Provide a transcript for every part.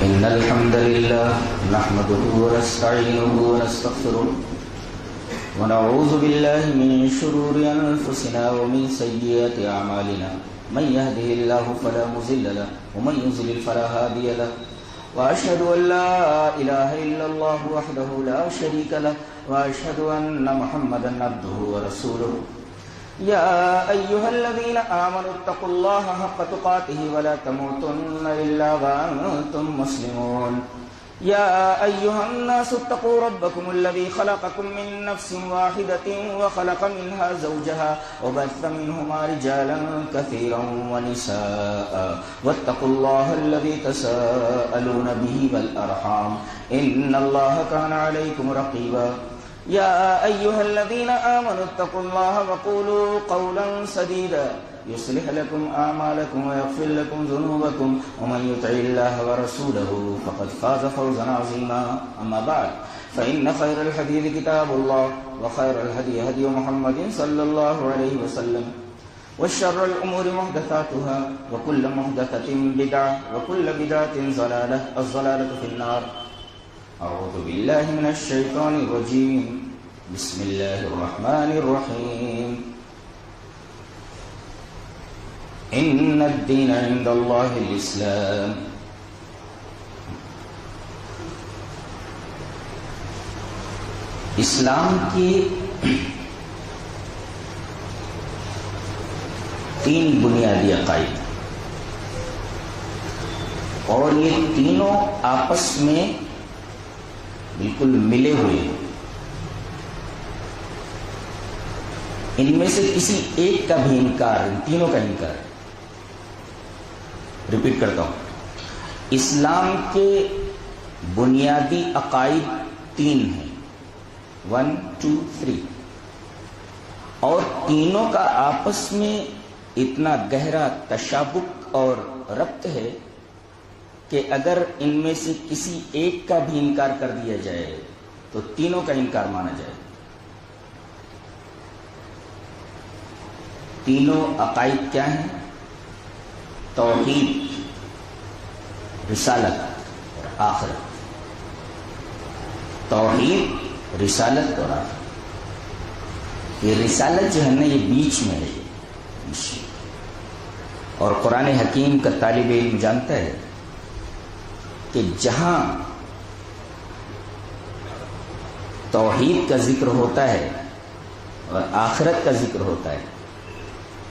إن الحمد لله نحمده ونستعينه ونستغفره ونعوذ بالله من شرور أنفسنا ومن سيئات أعمالنا من يهده الله فلا مضل له ومن يضلل فلا هادي له وأشهد أن لا إله إلا الله وحده لا شريك له وأشهد أن محمدا عبده ورسوله يا أيها الذين آمنوا اتقوا الله حق تقاته ولا تموتن إلا وأنتم مسلمون يا أيها الناس اتقوا ربكم الذي خلقكم من نفس واحدة وخلق منها زوجها وبث منهما رجالا كثيرا ونساء واتقوا الله الذي تساءلون به والأرحام إن الله كان عليكم رقيبا يا أيها الذين آمنوا اتقوا الله وقولوا قولا سديدا يصلح لكم أعمالكم ويغفر لكم ذنوبكم ومن يطع الله ورسوله فقد فاز فوزا عظيما أما بعد فإن خير الحديث كتاب الله وخير الهدي هدي محمد صلى الله عليه وسلم وشر الأمور محدثاتها وكل محدثة بدعة وكل بدعة ضلالة الضلالة في النار أعوذ بالله من الشيطان الرجيم بسم الله الرحمن الرحيم إن الدين عند الله الإسلام اسلام کی تین بنیادی عقائد اور یہ تینوں آپس میں بالکل ملے ہوئے ہیں. ان میں سے کسی ایک کا بھی انکار، ان تینوں کا انکار. ریپیٹ کرتا ہوں، اسلام کے بنیادی عقائد تین ہیں، 1 2 3، اور تینوں کا آپس میں اتنا گہرا تشابک اور ربط ہے کہ اگر ان میں سے کسی ایک کا بھی انکار کر دیا جائے تو تینوں کا انکار مانا جائے. تینوں عقائد کیا ہیں؟ توحید، رسالت اور آخرت. توحید، رسالت اور آخرت. یہ رسالت جو ہے نا، یہ بیچ میں ہے. اور قرآن حکیم کا طالب علم جانتا ہے کہ جہاں توحید کا ذکر ہوتا ہے اور آخرت کا ذکر ہوتا ہے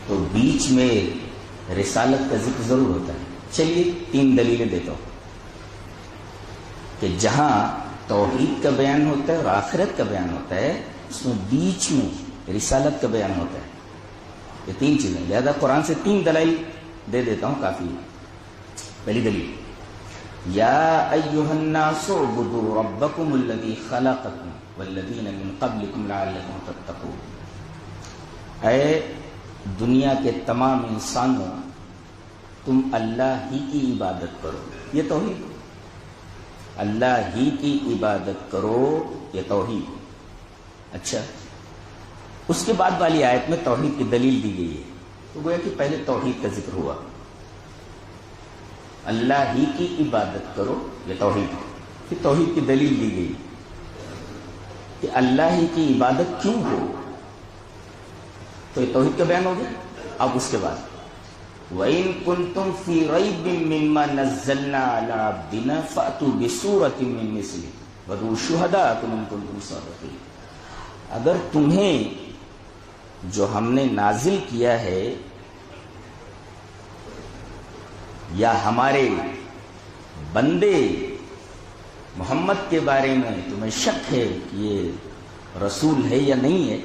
تو بیچ میں رسالت کا ذکر ضرور ہوتا ہے. چلیے 3 دلیلیں دیتا ہوں کہ جہاں توحید کا بیان ہوتا ہے اور آخرت کا بیان ہوتا ہے اس میں بیچ میں رسالت کا بیان ہوتا ہے. یہ 3 چیزیں، لہذا قرآن سے 3 دلائل دے دیتا ہوں، کافی. پہلی دلیل، یا ایھا الناس اعبدوا ربکم الذی خلقکم والذین من قبلکم لعلکم تتقون. اے دنیا کے تمام انسانوں، تم اللہ ہی کی عبادت کرو. یہ توحید. اللہ ہی کی عبادت کرو، یہ توحید. اچھا، اس کے بعد والی آیت میں توحید کی دلیل دی گئی ہے، تو گویا کہ پہلے توحید کا ذکر ہوا. اللہ ہی کی عبادت کرو، یہ توحید. پھر توحید کی دلیل دی گئی کہ اللہ ہی کی عبادت کیوں ہو، تو یہ توحید کا بیان ہو گیا. اب اس کے بعد وَإِن كُنتُمْ فِي رَيْبٍ مِّمَّا نَزَّلْنَا عَلَىٰ عَبْدِنَا فَأْتُوا بِسُورَةٍ مِّن مِّثْلِهِ وَادْعُوا شُهَدَاءَكُمْ إِن كُنتُمْ صَادِقِينَ. اگر تمہیں جو ہم نے نازل کیا ہے یا ہمارے بندے محمد کے بارے میں تمہیں شک ہے کہ یہ رسول ہے یا نہیں ہے،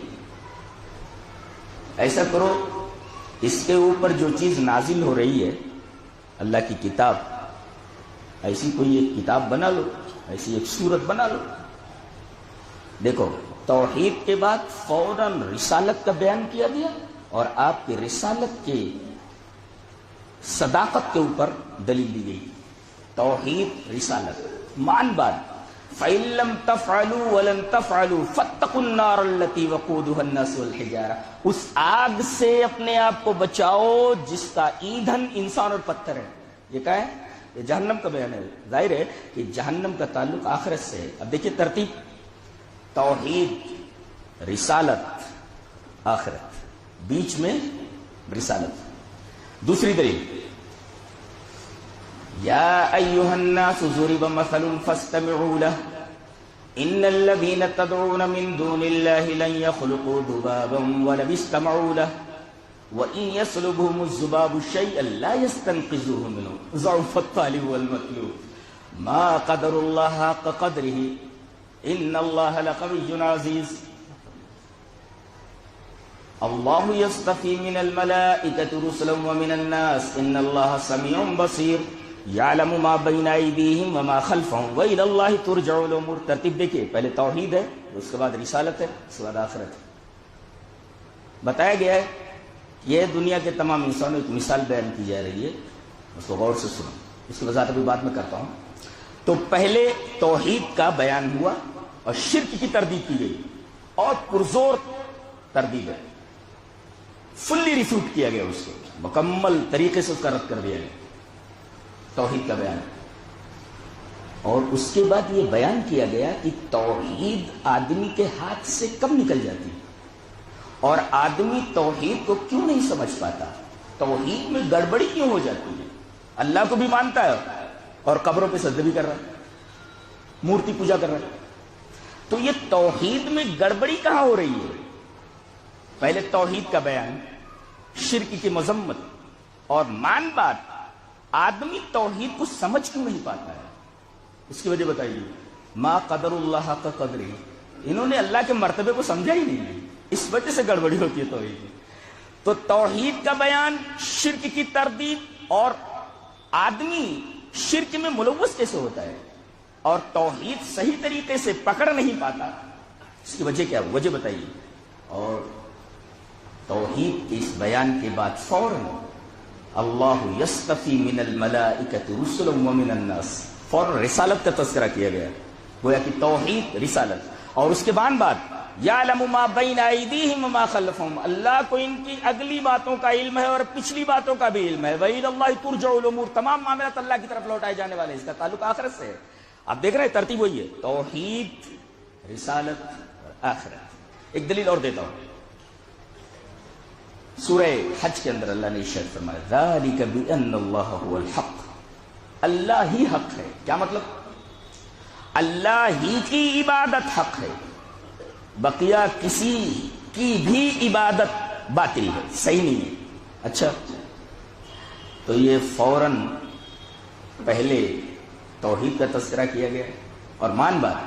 ایسا کرو، اس کے اوپر جو چیز نازل ہو رہی ہے، اللہ کی کتاب، ایسی کوئی ایک کتاب بنا لو، ایسی ایک سورت بنا لو. دیکھو، توحید کے بعد فوراً رسالت کا بیان کیا گیا اور آپ کی رسالت کے صداقت کے اوپر دلیل دی گئی. توحید، رسالت، مان بات. فَإِن لَّمْ تَفْعَلُوا وَلَن تَفْعَلُوا فَاتَّقُوا النَّارَ الَّتِي وَقُودُهَا النَّاسُ وَالْحِجَارَةُ. اس آگ سے اپنے آپ کو بچاؤ جس کا ایندھن انسان اور پتھر ہے. یہ کیا ہے؟ یہ جہنم کا بیان ہے. ظاہر ہے کہ جہنم کا تعلق آخرت سے ہے. اب دیکھیے ترتیب: توحید، رسالت، آخرت، بیچ میں رسالت. دوسری دلیل: یا ایھا الناس ضرب مثل فاستمعوا له ان الذين تدعون من دون الله لن يخلقوا ذبابا ولو استمعوا له وان يسلبهم الذباب شيئا لا يستنقذوه منه ضعف الطالب والمطلوب ما قدر الله حق قدره ان الله لقوي عزيز الله يصطفي من الملائكة رسلا ومن الناس ان الله سميع بصير يعلم ما بين ايديهم وما خلفهم والى الله ترجع الامور. ترتیب دیکھیے: پہلے توحید ہے، اس کے بعد رسالت ہے، اس کے بعد آخرت ہے. بتایا گیا ہے یہ دنیا کے تمام انسانوں ایک مثال بیان کی جا رہی ہے، اس کو غور سے سنو. اس کی وضاحت ابھی بعد میں کرتا ہوں. تو پہلے توحید کا بیان ہوا اور شرک کی تردید کی گئی اور پرزور تردید ہے، فلی ریفیوٹ کیا گیا، اس کو مکمل طریقے سے اس کا رد کر دیا گیا. توحید کا بیان. اور اس کے بعد یہ بیان کیا گیا کہ توحید آدمی کے ہاتھ سے کب نکل جاتی ہے اور آدمی توحید کو کیوں نہیں سمجھ پاتا، توحید میں گڑبڑی کیوں ہو جاتی ہے. اللہ کو بھی مانتا ہے اور قبروں پہ سجدہ بھی کر رہا ہے، مورتی پوجا کر رہا ہے. تو یہ توحید میں گڑبڑی کہاں ہو رہی ہے؟ پہلے توحید کا بیان، شرک کی مذمت اور مان بات. آدمی توحید کو سمجھ کیوں نہیں پاتا ہے؟ اس کی وجہ بتائیے. ما قدر اللہ حق قدرہ، انہوں نے اللہ کے مرتبے کو سمجھا ہی نہیں، اس وجہ سے گڑبڑی ہوتی ہے توحید. تو توحید کا بیان، شرک کی تردید، اور آدمی شرک میں ملوث کیسے ہوتا ہے اور توحید صحیح طریقے سے پکڑ نہیں پاتا، اس کی وجہ کیا؟ وجہ بتائیے. اور توحید کے اس بیان کے بعد فوراً اللہ یصطفی من الملائکۃ رسلا ومن الناس، فوراً رسالت کا تذکرہ کیا گیا. گویا کہ توحید، رسالت، اور اس کے بعد یعلم ما بین ایدیہم وما خلفہم، اللہ کو ان کی اگلی باتوں کا علم ہے اور پچھلی باتوں کا بھی علم ہے. وإلی اللہ ترجع الامور، تمام معاملات اللہ کی طرف لوٹائے جانے والے. اس کا تعلق آخرت سے ہے. آپ دیکھ رہے ہیں ترتیب وہی ہے: توحید، رسالت اور آخرت. ایک دلیل اور دیتا ہوں. سورہ حج کے اندر اللہ نے ارشاد فرمایا: ذالک بأن اللہ هو الحق، اللہ ہی حق ہے. کیا مطلب؟ اللہ ہی کی عبادت حق ہے، بقیہ کسی کی بھی عبادت باطل ہے، صحیح نہیں ہے. اچھا، تو یہ فوراً پہلے توحید کا تذکرہ کیا گیا اور مان بات: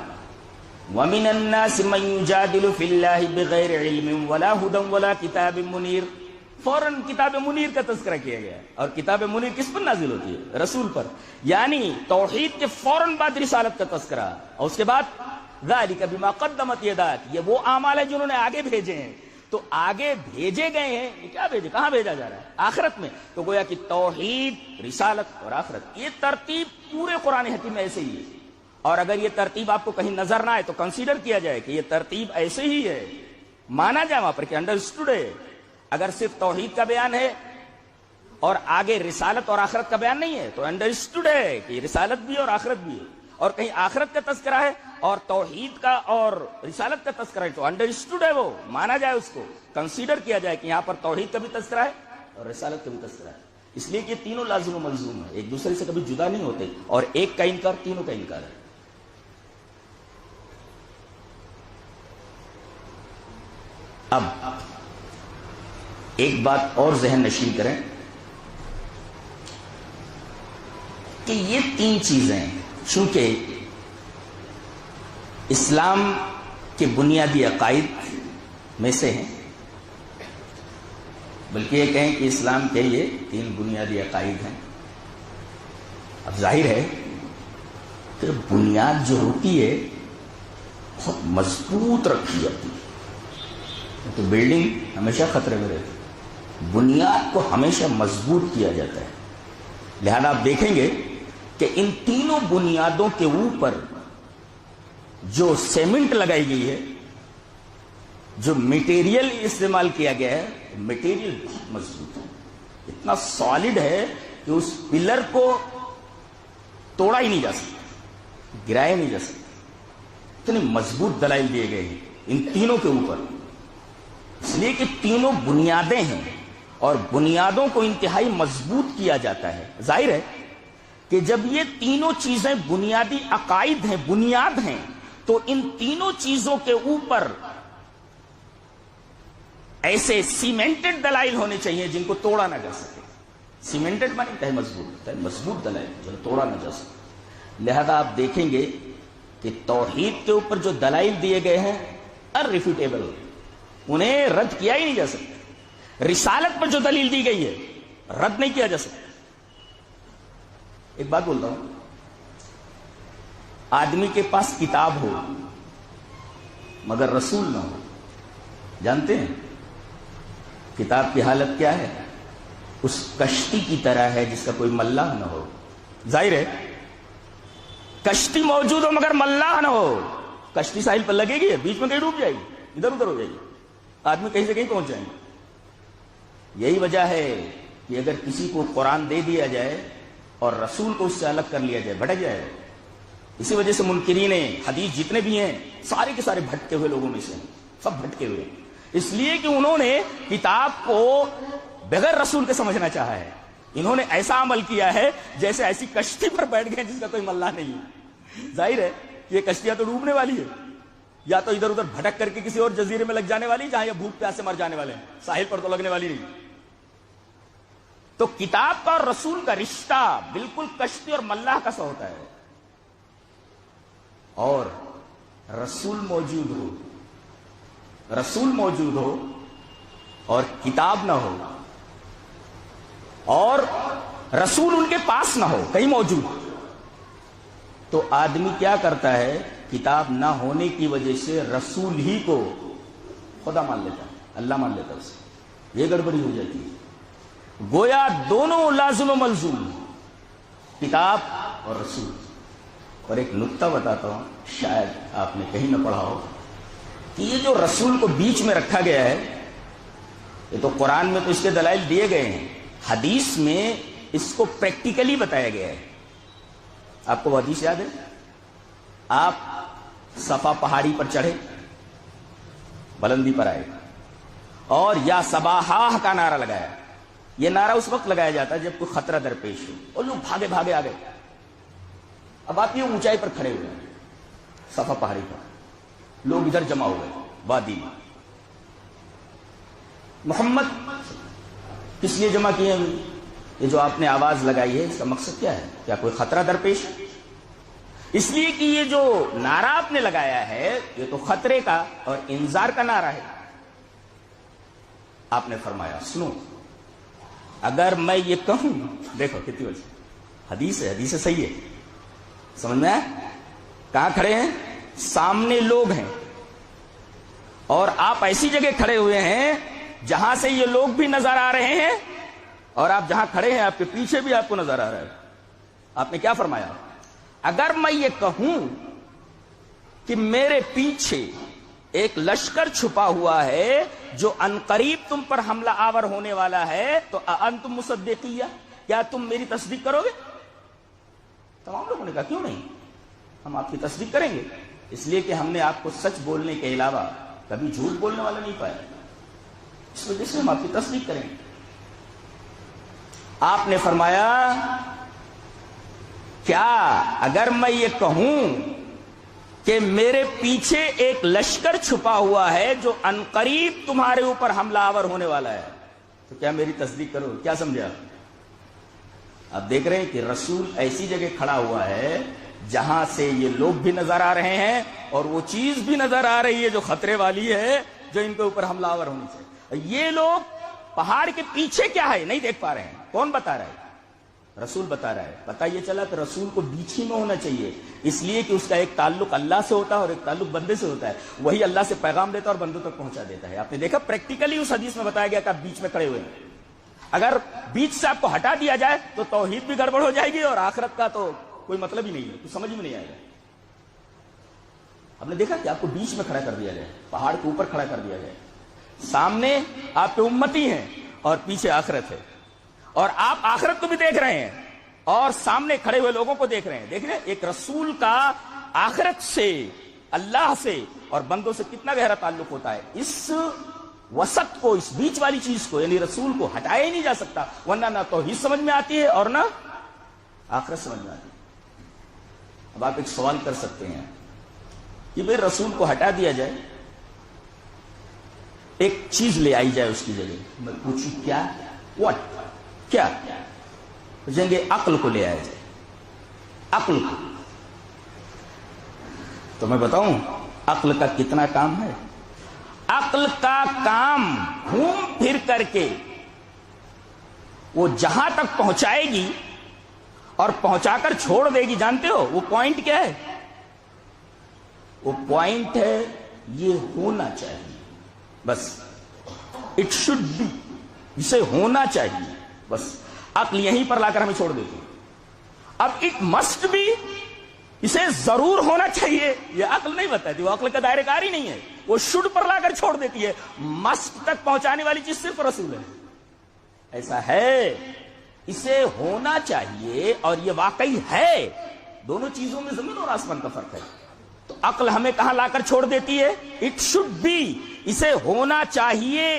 وَمِنَ النَّاسِ مَن يُجَادِلُ فِي اللَّهِ بِغَيْرِ عِلْمٍ وَلَا هُدًى وَلَا كِتَابٍ مُنِيرٍ. فوراً کتاب منیر کا تذکرہ کیا گیا. اور کتاب منیر کس پر نازل ہوتی ہے؟ رسول پر. یعنی توحید کے فوراً بعد رسالت کا تذکرہ، اور اس کے بعد ذالک بما قدمت یداک، یہ وہ اعمال ہیں جنہوں نے آگے بھیجے ہیں. تو آگے بھیجے گئے ہیں، یہ کیا بھیجے؟ کہاں بھیجا جا رہا ہے؟ آخرت میں. تو گویا کہ توحید، رسالت اور آخرت، یہ ترتیب پورے قرآن حکیم میں ایسے ہی ہے. اور اگر یہ ترتیب آپ کو کہیں نظر نہ آئے تو کنسیڈر کیا جائے کہ یہ ترتیب ایسے ہی ہے، مانا جائے وہاں پر کہ انڈرسٹوڈ ہے. اگر صرف توحید کا بیان ہے اور آگے رسالت اور آخرت کا بیان نہیں ہے تو انڈرسٹوڈ ہے کہ رسالت بھی اور آخرت بھی ہے. اور کہیں آخرت کا تذکرہ ہے اور توحید کا اور رسالت کا تذکرہ ہے تو انڈرسٹوڈ ہے، وہ مانا جائے، اس کو کنسیڈر کیا جائے کہ یہاں پر توحید کا بھی تذکرہ ہے اور رسالت کا بھی تذکرہ ہے. اس لیے کہ تینوں لازم و ملزوم ہے، ایک دوسرے سے کبھی جدا نہیں ہوتے، اور ایک کا انکار تینوں کا انکار ہے. اب ایک بات اور ذہن نشین کریں کہ یہ تین چیزیں چونکہ اسلام کے بنیادی عقائد میں سے ہیں، بلکہ یہ کہیں کہ اسلام کے یہ تین بنیادی عقائد ہیں. اب ظاہر ہے کہ بنیاد جو ہوتی ہے بہت مضبوط رکھی جاتی ہے، تو بلڈنگ ہمیشہ خطرے میں رہتی ہے. بنیاد کو ہمیشہ مضبوط کیا جاتا ہے. لہذا آپ دیکھیں گے کہ ان تینوں بنیادوں کے اوپر جو سیمنٹ لگائی گئی ہے، جو میٹیریل استعمال کیا گیا ہے، میٹیریل بہت مضبوط ہے، اتنا سالڈ ہے کہ اس پلر کو توڑا ہی نہیں جا سکتا، گرایا نہیں جا سکتا۔ اتنے مضبوط دلائل دیے گئے ہیں ان تینوں کے اوپر، اس لیے کہ تینوں بنیادیں ہیں اور بنیادوں کو انتہائی مضبوط کیا جاتا ہے۔ ظاہر ہے کہ جب یہ تینوں چیزیں بنیادی عقائد ہیں، بنیاد ہیں، تو ان تینوں چیزوں کے اوپر ایسے سیمنٹڈ دلائل ہونے چاہیے جن کو توڑا نہ جا سکے۔ سیمنٹڈ معنی ہے مضبوط دلائل جن کو توڑا نہ جا سکے۔ لہذا آپ دیکھیں گے کہ توحید کے اوپر جو دلائل دیے گئے ہیں انریفیوٹیبل، انہیں رد کیا ہی نہیں جا سکتا۔ رسالت پر جو دلیل دی گئی ہے رد نہیں کیا جا سکتا۔ ایک بات بولتا ہوں، آدمی کے پاس کتاب ہو مگر رسول نہ ہو، جانتے ہیں کتاب کی حالت کیا ہے؟ اس کشتی کی طرح ہے جس کا کوئی ملاح نہ ہو۔ ظاہر ہے کشتی موجود ہو مگر ملاح نہ ہو، کشتی ساحل پر لگے گی، بیچ میں کہیں ڈوب جائے گی، ادھر ادھر ہو جائے گی، آدمی کہیں سے کہیں پہنچ جائیں گے۔ یہی وجہ ہے کہ اگر کسی کو قرآن دے دیا جائے اور رسول کو اس سے الگ کر لیا جائے بھٹک جائے۔ اسی وجہ سے منکرین حدیث جتنے بھی ہیں سارے کے سارے بھٹکے ہوئے لوگوں میں سے سب بھٹکے ہوئے، اس لیے کہ انہوں نے کتاب کو بغیر رسول کے سمجھنا چاہا ہے۔ انہوں نے ایسا عمل کیا ہے جیسے ایسی کشتی پر بیٹھ گئے جس کا کوئی ملاح نہیں ہے۔ ظاہر ہے یہ کشتیاں تو ڈوبنے والی ہے، یا تو ادھر ادھر بھٹک کر کے کسی اور جزیرے میں لگ جانے والی جہاں یہ بھوک پیاس سے مر جانے والے ہیں، ساحل پر تو لگنے والی نہیں۔ تو کتاب کا اور رسول کا رشتہ بالکل کشتی اور ملاح کا سا ہوتا ہے، اور رسول موجود ہو اور کتاب نہ ہو، اور رسول ان کے پاس نہ ہو کہیں موجود، تو آدمی کیا کرتا ہے؟ کتاب نہ ہونے کی وجہ سے رسول ہی کو خدا مان لیتا ہے، اللہ مان لیتا ہے اسے، یہ گڑبڑی ہو جاتی ہے۔ گویا دونوں لازم و ملزوم، کتاب اور رسول۔ اور ایک نکتہ بتاتا ہوں، شاید آپ نے کہیں نہ پڑھا ہو، کہ یہ جو رسول کو بیچ میں رکھا گیا ہے، یہ تو قرآن میں تو اس کے دلائل دیے گئے ہیں، حدیث میں اس کو پریکٹیکلی بتایا گیا ہے۔ آپ کو وہ حدیث یاد ہے؟ آپ صفا پہاڑی پر چڑھے، بلندی پر آئے اور یا صباحا کا نعرہ لگایا۔ یہ نعرہ اس وقت لگایا جاتا ہے جب کوئی خطرہ درپیش ہو، اور لوگ بھاگے بھاگے آ گئے۔ اب آپ یہ اونچائی پر کھڑے ہوئے ہیں، صفا پہاڑی پر، لوگ ادھر جمع ہو گئے وادی میں۔ محمد کس لیے جمع کیے ہیں؟ یہ جو آپ نے آواز لگائی ہے اس کا مقصد کیا ہے؟ کیا کوئی خطرہ درپیش ہے؟ اس لیے کہ یہ جو نعرہ آپ نے لگایا ہے یہ تو خطرے کا اور انذار کا نعرہ ہے۔ آپ نے فرمایا سنو، اگر میں یہ کہوں، دیکھو کتنی وجہ حدیث ہے، حدیث صحیح ہے، سمجھ میں آیا؟ کہاں کھڑے ہیں؟ سامنے لوگ ہیں، اور آپ ایسی جگہ کھڑے ہوئے ہیں جہاں سے یہ لوگ بھی نظر آ رہے ہیں، اور آپ جہاں کھڑے ہیں آپ کے پیچھے بھی آپ کو نظر آ رہا ہے۔ آپ نے کیا فرمایا؟ اگر میں یہ کہوں کہ میرے پیچھے ایک لشکر چھپا ہوا ہے جو عنقریب تم پر حملہ آور ہونے والا ہے، تو انتم مصدقیہ، کیا تم میری تصدیق کرو گے؟ تمام لوگوں نے کہا کیوں نہیں، ہم آپ کی تصدیق کریں گے، اس لیے کہ ہم نے آپ کو سچ بولنے کے علاوہ کبھی جھوٹ بولنے والا نہیں پایا، اس وجہ سے ہم آپ کی تصدیق کریں گے۔ آپ نے فرمایا کیا اگر میں یہ کہوں کہ میرے پیچھے ایک لشکر چھپا ہوا ہے جو عنقریب تمہارے اوپر حملہ آور ہونے والا ہے، تو کیا میری تصدیق کرو؟ کیا سمجھے آپ دیکھ رہے ہیں کہ رسول ایسی جگہ کھڑا ہوا ہے جہاں سے یہ لوگ بھی نظر آ رہے ہیں اور وہ چیز بھی نظر آ رہی ہے جو خطرے والی ہے، جو ان کے اوپر حملہ آور ہونی چاہیے۔ یہ لوگ پہاڑ کے پیچھے کیا ہے نہیں دیکھ پا رہے ہیں، کون بتا رہا ہے؟ رسول بتا رہا ہے۔ پتہ یہ چلا کہ رسول کو بیچ ہی میں ہونا چاہیے، اس لیے کہ اس کا ایک تعلق اللہ سے ہوتا ہے اور ایک تعلق بندے سے ہوتا ہے، وہی اللہ سے پیغام دیتا ہے اور بندوں تک پہنچا دیتا ہے۔ آپ نے دیکھا پریکٹیکلی اس حدیث میں بتایا گیا کہ آپ بیچ میں کھڑے ہوئے ہیں، اگر بیچ سے آپ کو ہٹا دیا جائے تو توحید بھی گڑبڑ ہو جائے گی اور آخرت کا تو کوئی مطلب ہی نہیں ہے، کچھ سمجھ میں نہیں آئے گا۔ آپ نے دیکھا کہ آپ کو بیچ میں کھڑا کر دیا جائے، پہاڑ کے اوپر کھڑا کر دیا جائے، سامنے آپ کے امتی ہیں اور پیچھے آخرت ہے، اور آپ آخرت کو بھی دیکھ رہے ہیں اور سامنے کھڑے ہوئے لوگوں کو دیکھ رہے ہیں. دیکھ رہے ہیں ایک رسول کا آخرت سے، اللہ سے اور بندوں سے کتنا گہرا تعلق ہوتا ہے. اس وسط کو، اس بیچ والی چیز کو یعنی رسول کو ہٹایا ہی نہیں جا سکتا، ورنہ نہ توحید سمجھ میں آتی ہے اور نہ آخرت سمجھ میں آتی ہے. اب آپ ایک سوال کر سکتے ہیں کہ بھئی رسول کو ہٹا دیا جائے، ایک چیز لے آئی جائے اس کی جگہ. میں پوچھوں کیا؟ واٹ؟ کیا؟ پوچھیں گے عقل کو لے آیا جائے، عقل کو. تو میں بتاؤں عقل کا کتنا کام ہے. عقل کا کام گھوم پھر کر کے وہ جہاں تک پہنچائے گی اور پہنچا کر چھوڑ دے گی. جانتے ہو وہ پوائنٹ کیا ہے؟ وہ پوائنٹ ہے یہ ہونا چاہیے، بس. اٹ شوڈ بی، اسے ہونا چاہیے بس. عقل یہیں پر لا کر ہمیں چھوڑ دیتی ہے. اب اٹ مسٹ بی، اسے ضرور ہونا چاہیے، یہ عقل نہیں بتاتی، وہ عقل کا دائرہ کار ہی نہیں ہے. وہ شوڈ پر لا کر چھوڑ دیتی ہے. مسٹ تک پہنچانے والی چیز صرف رسول ہے. ایسا ہے، اسے ہونا چاہیے اور یہ واقعی ہے. دونوں چیزوں میں زمین اور آسمان کا فرق ہے. تو عقل ہمیں کہاں لا کر چھوڑ دیتی ہے؟ اٹ شوڈ بی، اسے ہونا چاہیے.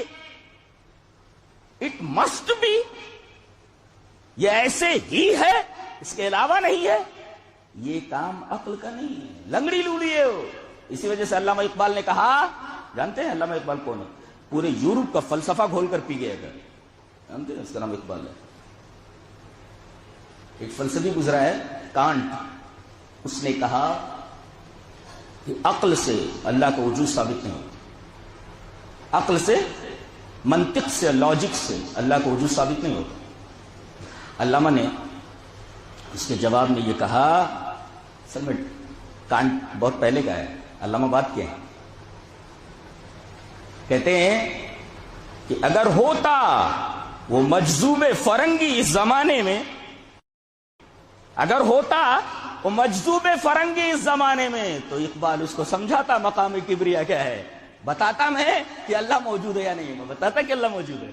اٹ مسٹ بی، یہ ایسے ہی ہے، اس کے علاوہ نہیں ہے. یہ کام عقل کا نہیں ہے، لنگڑی لوڑی ہے وہ. اسی وجہ سے علامہ اقبال نے کہا، جانتے ہیں علامہ اقبال کون ہے؟ پورے یورپ کا فلسفہ گھول کر پی گیا. جانتے ہیں اس کا نام اقبال ہے. ایک فلسفی گزرا ہے کانٹ، اس نے کہا کہ عقل سے اللہ کا وجود ثابت نہیں ہوتا. عقل سے، منطق سے، لاجک سے اللہ کا وجود ثابت نہیں ہوتا. علامہ نے اس کے جواب میں یہ کہا، اصل میں کانٹ بہت پہلے کا ہے، علامہ بات کیا ہے. کہتے ہیں کہ اگر ہوتا وہ مجذوب فرنگی اس زمانے میں، اگر ہوتا وہ مجذوب فرنگی اس زمانے میں، تو اقبال اس کو سمجھاتا مقام کبریا کیا ہے، بتاتا میں کہ اللہ موجود ہے یا نہیں. میں بتاتا کہ اللہ موجود ہے.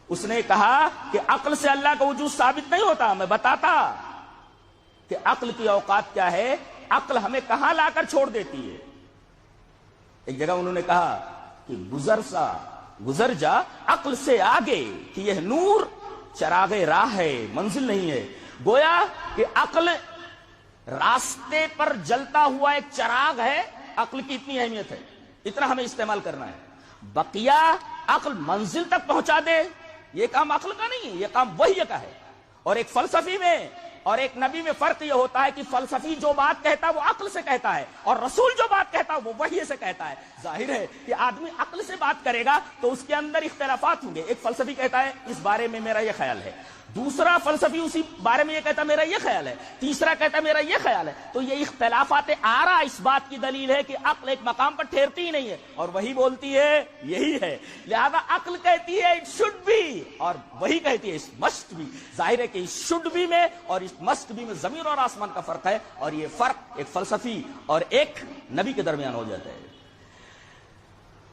اس نے کہا کہ عقل سے اللہ کا وجود ثابت نہیں ہوتا. میں بتاتا کہ عقل کی اوقات کیا ہے، عقل ہمیں کہاں لا کر چھوڑ دیتی ہے. ایک جگہ انہوں نے کہا کہ گزر جا عقل سے آگے کہ یہ نور چراغ راہ ہے، منزل نہیں ہے. گویا کہ عقل راستے پر جلتا ہوا ایک چراغ ہے. عقل کی اتنی اہمیت ہے، اتنا ہمیں استعمال کرنا ہے. بقیہ عقل منزل تک پہنچا دے، یہ کام عقل کا نہیں ہے، یہ کام وحی کا ہے. اور ایک فلسفی میں اور ایک نبی میں فرق یہ ہوتا ہے کہ فلسفی جو بات کہتا ہے وہ عقل سے کہتا ہے، اور رسول جو بات کہتا ہے وہ وحی سے کہتا ہے. ظاہر ہے کہ آدمی عقل سے بات کرے گا تو اس کے اندر اختلافات ہوں گے. ایک فلسفی کہتا ہے اس بارے میں میرا یہ خیال ہے، دوسرا فلسفی اسی بارے میں یہ کہتا ہے میرا یہ خیال ہے، تیسرا کہتا ہے میرا یہ خیال ہے. تو یہ اختلافات آرا اس بات کی دلیل ہے کہ عقل ایک مقام پر ٹھہرتی ہی نہیں ہے، اور وہی بولتی ہے یہی ہے. لہذا عقل کہتی ہے اٹ شوڈ بی، اور وہی کہتی ہے اٹ مسٹ بی. ظاہر ہے کہ اس شوڈ بی میں اور اس مسٹ بی میں زمین اور آسمان کا فرق ہے، اور یہ فرق ایک فلسفی اور ایک نبی کے درمیان ہو جاتا ہے.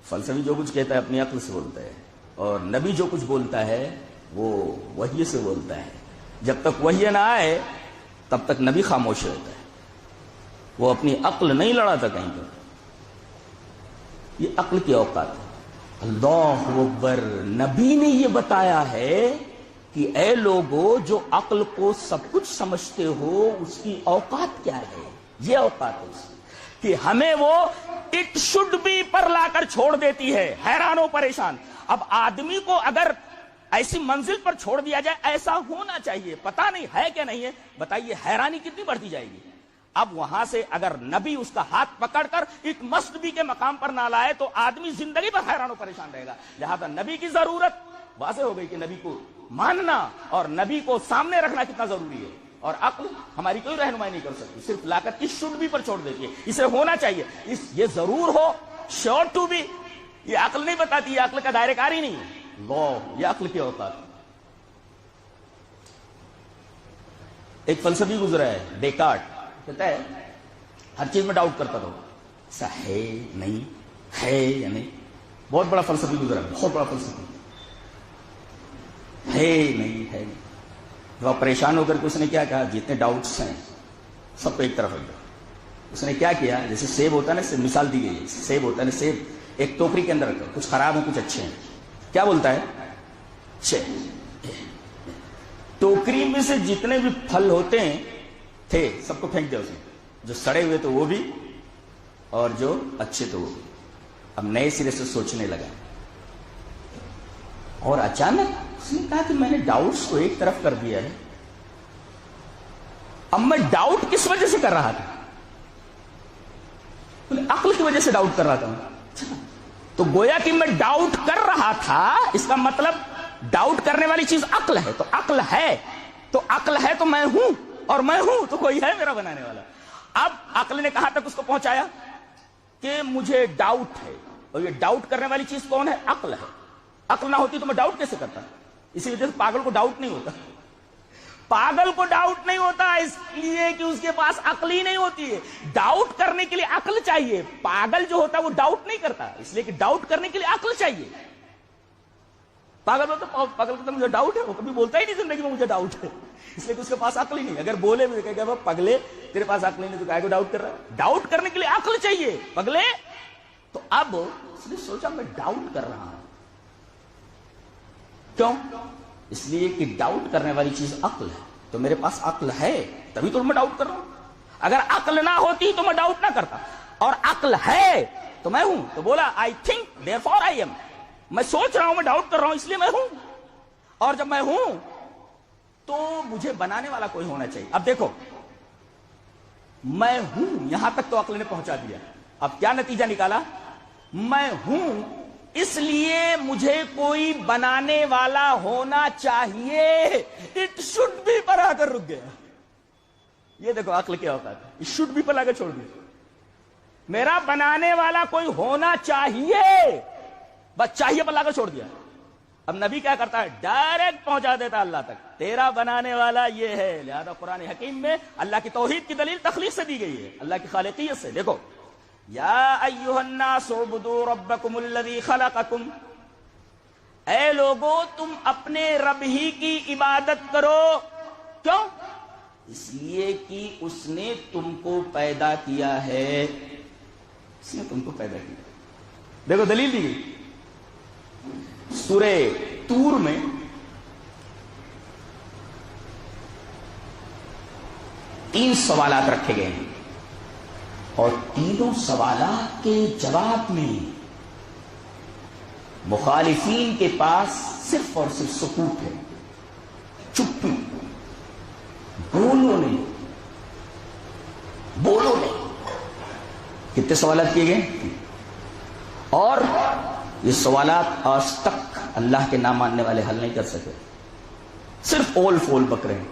فلسفی جو کچھ کہتا ہے اپنی عقل سے بولتا ہے، اور نبی جو کچھ بولتا ہے وہ وحی سے بولتا ہے. جب تک وحی نہ آئے تب تک نبی خاموش رہتا ہے، وہ اپنی عقل نہیں لڑاتا کہیں پر. یہ عقل کی اوقات ہے. اللہ اکبر. نبی نے یہ بتایا ہے کہ اے لوگو جو عقل کو سب کچھ سمجھتے ہو اس کی اوقات کیا ہے. یہ اوقات ہے اس کہ ہمیں وہ اٹ شوڈ بی پر لا کر چھوڑ دیتی ہے، حیران و پریشان. اب آدمی کو اگر ایسی منزل پر چھوڑ دیا جائے ایسا ہونا چاہیے، پتہ نہیں ہے کہ نہیں ہے، بتائیے حیرانی کتنی بڑھتی جائے گی. اب وہاں سے اگر نبی اس کا ہاتھ پکڑ کر اٹ مسٹ بی کے مقام پر نہ لائے تو آدمی زندگی پر حیران و پریشان رہے گا. لہذا نبی کی ضرورت واضح ہو گئی کہ نبی کو ماننا اور نبی کو سامنے رکھنا کتنا ضروری ہے. اور عقل ہماری کوئی رہنمائی نہیں کر سکتی، صرف لا کر اس شوڈ بی پر چھوڑ دیتی ہے. اسے ہونا چاہیے، یہ ضرور ہو، شیور ٹو بی. یہ عقل نہیں بتاتی، یہ عقل کا دائرہ کار ہی نہیں ہے. یہ عقل کی اوقات. ایک فلسفی گزرا ہے ڈیکارٹ، کہتا ہے ہر چیز میں ڈاؤٹ کرتا رہو، ایسا ہے نہیں ہے یا نہیں. بہت بڑا فلسفی گزرا ہے، بہت بڑا فلسفی. ہے نہیں ہے نہیں. وہ پریشان ہو کر کے اس نے کیا کہا، جتنے ڈاؤٹس ہیں سب کو ایک طرف رکھ دو. اس نے کیا کیا، جیسے سیب ہوتا ہے نا، مثال دی گئی ہے، سیب ہوتا ہے نا، سیب ایک ٹوکری کے اندر رکھو، کچھ خراب ہیں کچھ اچھے ہیں. کیا بولتا ہے، اچھے. ٹوکری میں سے جتنے بھی پھل ہوتے ہیں تھے سب کو پھینک دیا اس نے، جو سڑے ہوئے تو وہ بھی اور جو اچھے تو وہ بھی. اب نئے سرے سے سوچنے لگا اور اچانک اس نے کہا کہ میں نے ڈاؤٹس کو ایک طرف کر دیا ہے. اب میں ڈاؤٹ کس وجہ سے کر رہا تھا، عقل کی وجہ سے ڈاؤٹ کر رہا تھا. تو گویا کہ میں ڈاؤٹ کر رہا تھا، اس کا مطلب ڈاؤٹ کرنے والی چیز عقل ہے. تو عقل ہے تو عقل ہے تو میں ہوں، اور میں ہوں تو کوئی ہے میرا بنانے والا. اب عقل نے کہاں تک اس کو پہنچایا کہ مجھے ڈاؤٹ ہے، اور یہ ڈاؤٹ کرنے والی چیز کون ہے، عقل ہے. عقل نہ ہوتی تو میں ڈاؤٹ کیسے کرتا. اسی وجہ سے پاگل کو ڈاؤٹ نہیں ہوتا. پاگل کو ڈاؤٹ نہیں ہوتا اس لیے کہ اس کے پاس عقل ہی نہیں ہوتی ہے. ڈاؤٹ کرنے کے لیے عقل چاہیے. پاگل جو ہوتا ہے وہ ڈاؤٹ نہیں کرتا، اس لیے کہ ڈاؤٹ کرنے کے لیے عقل چاہیے. پاگل ہوتا، پاگل کو مجھے ڈاؤٹ ہے، وہ کبھی بولتا ہی نہیں زندگی میں مجھے ڈاؤٹ ہے، اس لیے کہ اس کے پاس عقل ہی نہیں. اگر بولے بھی کہ پگلے تیرے پاس عقل نہیں تو کائے کو ڈاؤٹ کر رہا ہے. ڈاؤٹ کرنے کے لیے عقل چاہیے پگلے. تو اب اس نے سوچا میں ڈاؤٹ کر رہا ہوں. کیوں؟ اس لیے کہ ڈاؤٹ کرنے والی چیز عقل ہے. تو میرے پاس عقل ہے تبھی تو میں ڈاؤٹ کر رہا ہوں. اگر عقل نہ ہوتی تو میں ڈاؤٹ نہ کرتا. اور عقل ہے تو میں ہوں. تو بولا I think therefore I am. میں سوچ رہا ہوں، میں ڈاؤٹ کر رہا ہوں، اس لیے میں ہوں. اور جب میں ہوں تو مجھے بنانے والا کوئی ہونا چاہیے. اب دیکھو، میں ہوں یہاں تک تو عقل نے پہنچا دیا. اب کیا نتیجہ نکالا، میں ہوں اس لیے مجھے کوئی بنانے والا ہونا چاہیے. اٹ شوڈ بی پر آ کر رک گیا. یہ دیکھو عقل کیا ہوتا ہے، اٹ شوڈ بی پر لا کر چھوڑ دیا. میرا بنانے والا کوئی ہونا چاہیے، بس چاہیے پر لا کر چھوڑ دیا. اب نبی کیا کرتا ہے، ڈائریکٹ پہنچا دیتا اللہ تک، تیرا بنانے والا یہ ہے. لہذا قرآن حکیم میں اللہ کی توحید کی دلیل تخلیق سے دی گئی ہے، اللہ کی خالقیت سے. دیکھو، یا ایھا الناس اعبدوا ربکم الذی خلقکم، اے لوگو تم اپنے رب ہی کی عبادت کرو. کیوں؟ اس لیے کہ اس نے تم کو پیدا کیا ہے. اس نے تم کو پیدا کیا. دیکھو دلیل دی گئی سورہ طور میں. تین سوالات رکھے گئے ہیں اور تینوں سوالات کے جواب میں مخالفین کے پاس صرف اور صرف سکوت ہے، چپی. بولو نہیں، بولو نہیں. کتنے سوالات کیے گئے؟ اور یہ سوالات آج تک اللہ کے نہ ماننے والے حل نہیں کر سکے. صرف اول فول بکرے ہیں.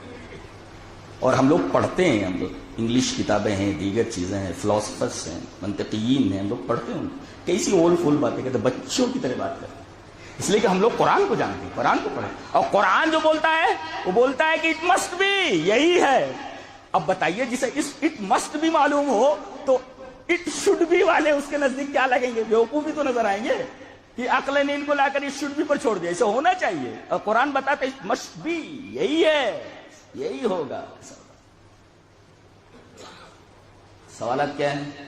اور ہم لوگ پڑھتے ہیں، ہم لوگ انگلش کتابیں ہیں، دیگر چیزیں ہیں، فلاسفرس ہیں، منطقیین ہیں، ہم لوگ پڑھتے ہیں کیسی اول فول باتیں کرتے، بچوں کی طرح بات کرتے ہیں. اس لیے کہ ہم لوگ قرآن کو جانتے ہیں، قرآن کو پڑھیں. اور قرآن جو بولتا ہے وہ بولتا ہے کہ اٹ مسٹ بی، یہی ہے. اب بتائیے جسے اٹ مسٹ بھی معلوم ہو تو اٹ شوڈ بی والے اس کے نزدیک کیا لگیں گے؟ بیوقوفی تو نظر آئیں گے کہ عقل نے ان کو لا کر اٹ شوڈ بی پر چھوڑ دیا. اسے ہونا چاہیے. اور قرآن بتاتا ہے اٹ مسٹ بی، یہی ہے، یہی ہوگا. سوالات کیا ہیں؟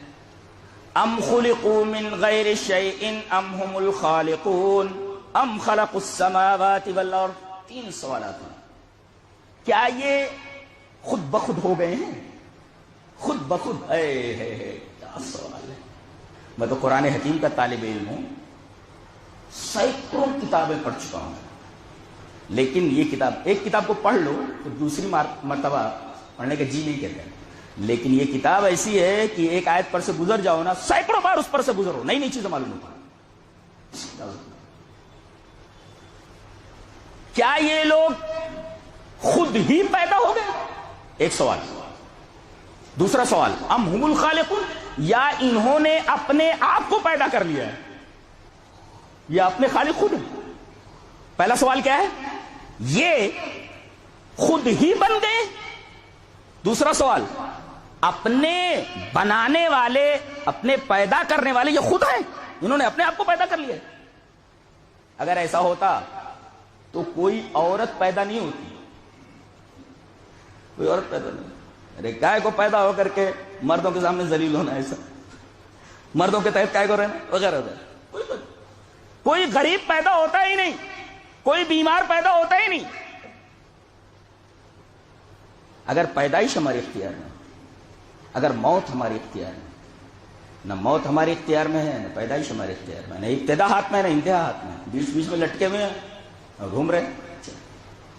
ام خلقوا من غیر شیء ام هم الخالقون ام خلقوا السماوات والارض. تین سوالات ہیں. کیا یہ خود بخود ہو گئے ہیں؟ خود بخود. کیا سوال ہے. میں تو قرآن حکیم کا طالب علم ہوں، سینکڑوں کتابیں پڑھ چکا ہوں، لیکن یہ کتاب، ایک کتاب کو پڑھ لو تو دوسری مرتبہ پڑھنے کا جی نہیں کہتا. لیکن یہ کتاب ایسی ہے کہ ایک آیت پر سے گزر جاؤ نا، سینکڑوں بار اس پر سے گزرو، نئی نئی چیزیں معلوم ہوتی. کیا یہ لوگ خود ہی پیدا ہو گئے؟ ایک سوال. دوسرا سوال، ام هم الخالقون، یا انہوں نے اپنے آپ کو پیدا کر لیا ہے، یا اپنے خالق خود ہیں؟ پہلا سوال کیا ہے، یہ خود ہی بن گئے. دوسرا سوال، اپنے بنانے والے، اپنے پیدا کرنے والے یہ خود ہیں، انہوں نے اپنے آپ کو پیدا کر لیا. اگر ایسا ہوتا تو کوئی عورت پیدا نہیں ہوتی، کوئی عورت پیدا نہیں. ارے کائے کو پیدا ہو کر کے مردوں کے سامنے ذلیل ہونا, ایسا مردوں کے تحت کائے کو رہنا وغیرہ وغیرہ. کوئی غریب پیدا ہوتا ہی نہیں, کوئی بیمار پیدا ہوتا ہی نہیں. اگر پیدائش ہمارے اختیار میں, اگر موت ہمارے اختیار میں, نہ موت ہمارے اختیار میں ہے, نہ پیدائش ہمارے اختیار میں, نہ ابتدا ہاتھ میں, نہ انتہا ہاتھ میں, بیچ بیچ میں لٹکے ہوئے ہیں اور گھوم رہے ہیں,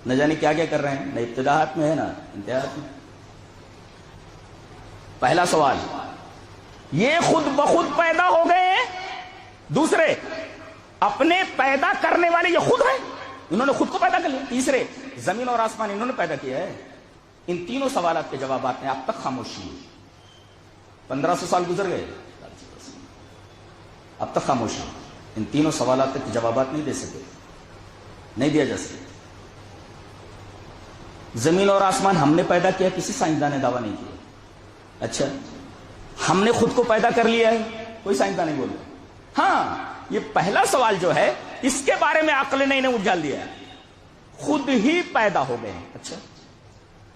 نہ جانے کیا کیا کر رہے ہیں, نہ ابتدا ہاتھ میں ہے, نہ انتہا ہاتھ میں. پہلا سوال, یہ خود بخود پیدا ہو گئے ہیں. دوسرے, اپنے پیدا کرنے والے یہ خود ہیں, انہوں نے خود کو پیدا کر لیا. تیسرے, زمین اور آسمان انہوں نے پیدا کیا ہے. ان تینوں سوالات کے جوابات میں اب تک خاموشی ہے. 1500 سال گزر گئے, اب تک خاموشی. ان تینوں سوالات کے جوابات نہیں دے سکے, نہیں دیا جا سکے. زمین اور آسمان ہم نے پیدا کیا, کسی سائنسدان نے دعویٰ نہیں کیا. اچھا, ہم نے خود کو پیدا کر لیا ہے, کوئی سائنسدان نہیں بول رہا. ہاں, یہ پہلا سوال جو ہے اس کے بارے میں عقل نے انہیں اجھال دیا ہے, خود ہی پیدا ہو گئے ہیں. اچھا,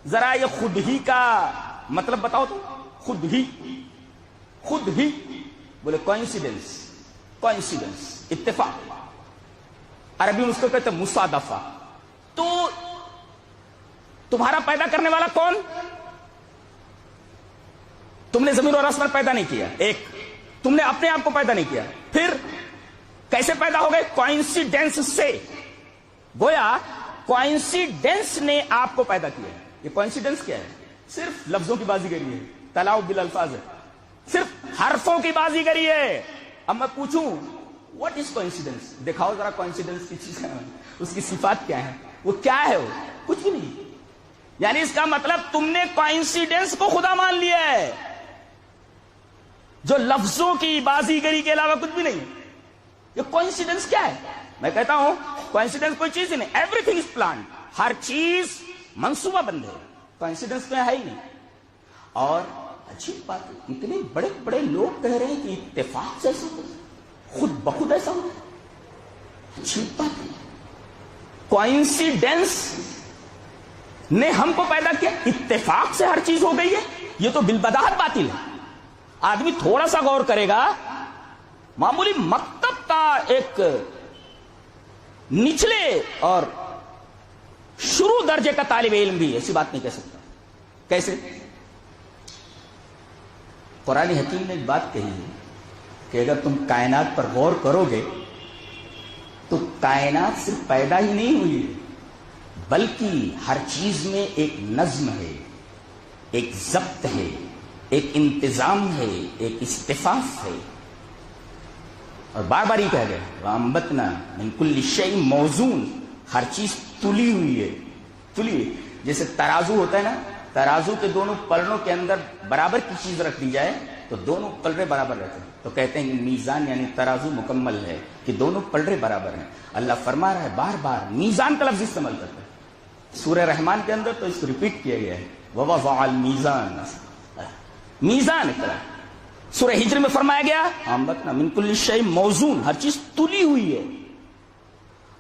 ذرا یہ خود ہی کا مطلب بتاؤ تو. خود ہی, خود ہی بولے کوئنسیڈنس, کوئنسیڈنس اتفاق. عربی میں اس کو کہتے ہیں مصادفہ. تو تمہارا پیدا کرنے والا کون؟ تم نے زمین اور آسمان پیدا نہیں کیا, ایک تم نے اپنے آپ کو پیدا نہیں کیا. پھر کیسے پیدا ہو گئے؟ کوئنسیڈنس سے. گویا کوئنسیڈنس نے آپ کو پیدا کیا. یہ کوئنسیڈنس کیا ہے؟ صرف لفظوں کی بازیگری ہے, تلاؤ بالالفاظ ہے, صرف حرفوں کی بازیگری ہے. اب میں پوچھوں واٹ از کوئنسیڈنس, دکھاؤ ذرا کوئنسیڈنس کی چیز ہے, اس کی صفات کیا ہے, وہ کیا ہے؟ وہ کچھ بھی نہیں. یعنی اس کا مطلب تم نے کوئنسیڈنس کو خدا مان لیا ہے, جو لفظوں کی بازیگری کے علاوہ کچھ بھی نہیں. یہ کوئنسیڈنس کیا ہے؟ میں کہتا ہوں کوئنسیڈنس کوئی چیز ہی نہیں. ایوری تھنگ از پلانڈ, ہر چیز منصوبہ بند ہے. کوئنسیڈنس تو ہے ہی نہیں. اور عجیب بات ہے, اتنے بڑے بڑے لوگ کہہ رہے ہیں کہ اتفاق سے ایسا ہو, خود بخود ایسا ہو. عجیب بات ہے, کوئنسیڈنس نے ہم کو پیدا کیا, اتفاق سے ہر چیز ہو گئی ہے. یہ تو بالبداہت باطل ہے. آدمی تھوڑا سا غور کرے گا, معمولی مکتب کا ایک نچلے اور شروع درجے کا طالب علم بھی ایسی بات نہیں کہہ سکتا. کیسے؟ قرآن حکیم نے ایک بات کہی ہے کہ اگر تم کائنات پر غور کرو گے تو کائنات صرف پیدا ہی نہیں ہوئی ہے, بلکہ ہر چیز میں ایک نظم ہے, ایک ضبط ہے, ایک انتظام ہے, ایک استفاف ہے. اور بار بار یہ کہہ گئے وَأَنبَتْنَا مِن كُلِّ شَيْءٍ مَوْزُونٍ, ہر چیز تلی ہوئی ہے, تلی ہوئی. جیسے ترازو ہوتا ہے نا, ترازو کے دونوں پلڑوں کے اندر برابر کی چیز رکھ دی جائے تو دونوں پلڑے برابر رہتے ہیں, تو کہتے ہیں کہ میزان یعنی ترازو مکمل ہے کہ دونوں پلڑے برابر ہیں. اللہ فرما رہا ہے بار بار میزان کا لفظ استعمال کرتا ہے. سورہ رحمان کے اندر تو اس کو ریپیٹ کیا گیا ہے, وَوَضَعَ الْمِيزَانَ, میزان اقرا. سورہ ہجر میں فرمایا گیا وَأَنبَتْنَا مِن كُلِّ شَيْءٍ مَوْزُونٍ, ہر چیز تلی ہوئی ہے.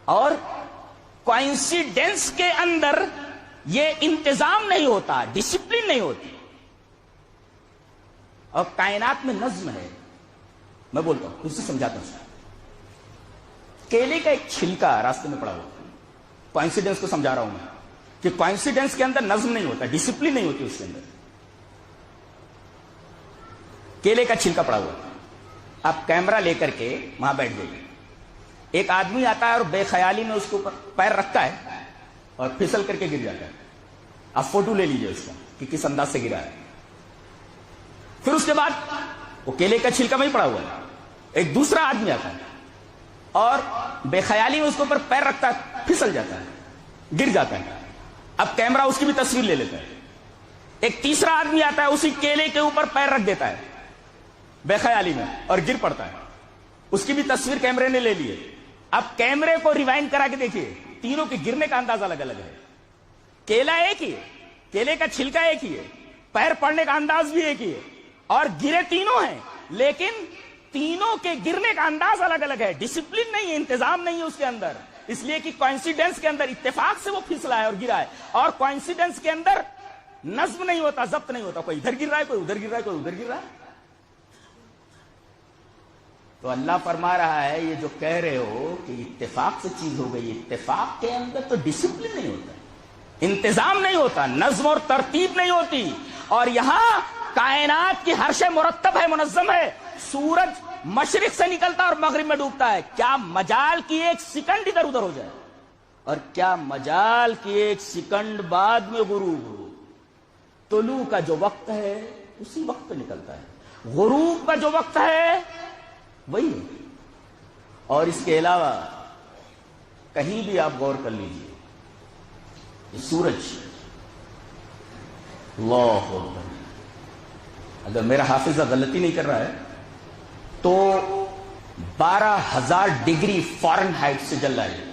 اور کوئنسیڈنس کے اندر یہ انتظام نہیں ہوتا, ڈسپلن نہیں ہوتی. اور کائنات میں نظم ہے. میں بولتا ہوں, اس سے سمجھاتا ہوں. کیلے کا ایک چھلکا راستے میں پڑا ہوا, کوئنسیڈنس کو سمجھا رہا ہوں میں کہ کوئنسیڈنس کے اندر نظم نہیں ہوتا, ڈسپلن نہیں ہوتی اس کے اندر. کیلے کا چھلکا پڑا ہوا, آپ کیمرہ لے کر کے وہاں بیٹھ جائیے. ایک آدمی آتا ہے اور بے خیالی میں اس کے اوپر پیر رکھتا ہے اور پھسل کر کے گر جاتا ہے. آپ فوٹو لے لیجئے اس کا کہ کس انداز سے گرا ہے. پھر اس کے بعد وہ کیلے کا چھلکا میں ہی پڑا ہوا ہے. ایک دوسرا آدمی آتا ہے اور بے خیالی میں اس کے اوپر پیر رکھتا ہے, پھسل جاتا ہے, گر جاتا ہے. اب کیمرہ اس کی بھی تصویر لے لیتا ہے. ایک تیسرا آدمی آتا ہے, اسی کیلے کے اوپر پیر رکھ دیتا ہے بے خیالی میں اور گر پڑتا ہے. اس کی بھی تصویر کیمرے نے لے لی ہے. اب کیمرے کو ریوائنڈ کرا کے دیکھیے, تینوں کے گرنے کا انداز الگ الگ ہے. کیلا ایک ہی ہے, کیلے کا چھلکا ایک ہی ہے, پیر پڑنے کا انداز بھی ایک ہی ہے, اور گرے تینوں ہیں, لیکن تینوں کے گرنے کا انداز الگ الگ ہے. ڈسپلن نہیں ہے, انتظام نہیں ہے اس کے اندر, اس لیے کہ کوئنسیڈنس کے اندر اتفاق سے وہ پھسلا ہے اور گرا ہے, اور کوئنسیڈنس کے اندر نظم نہیں ہوتا، ضبط نہیں ہوتا، کوئی ادھر گر رہا ہے، کوئی ادھر گر رہا ہے، کوئی ادھر گر رہا ہے. تو اللہ فرما رہا ہے یہ جو کہہ رہے ہو کہ اتفاق سے چیز ہو گئی، اتفاق کے اندر تو ڈسپلن نہیں ہوتا، انتظام نہیں ہوتا، نظم اور ترتیب نہیں ہوتی. اور یہاں کائنات کی ہر شے مرتب ہے، منظم ہے. سورج مشرق سے نکلتا اور مغرب میں ڈوبتا ہے، کیا مجال کی ایک سیکنڈ ادھر ادھر ہو جائے، اور کیا مجال کی ایک سیکنڈ بعد میں غروب ہو. طلوع کا جو وقت ہے اسی وقت پہ نکلتا ہے، غروب کا جو وقت ہے وہی ہے. اور اس کے علاوہ کہیں بھی آپ غور کر لیجئے، یہ سورج، اللہ اکبر، اگر میرا حافظہ غلطی نہیں کر رہا ہے تو 12,000 ڈگری فارن ہائٹ سے جل رہا ہے.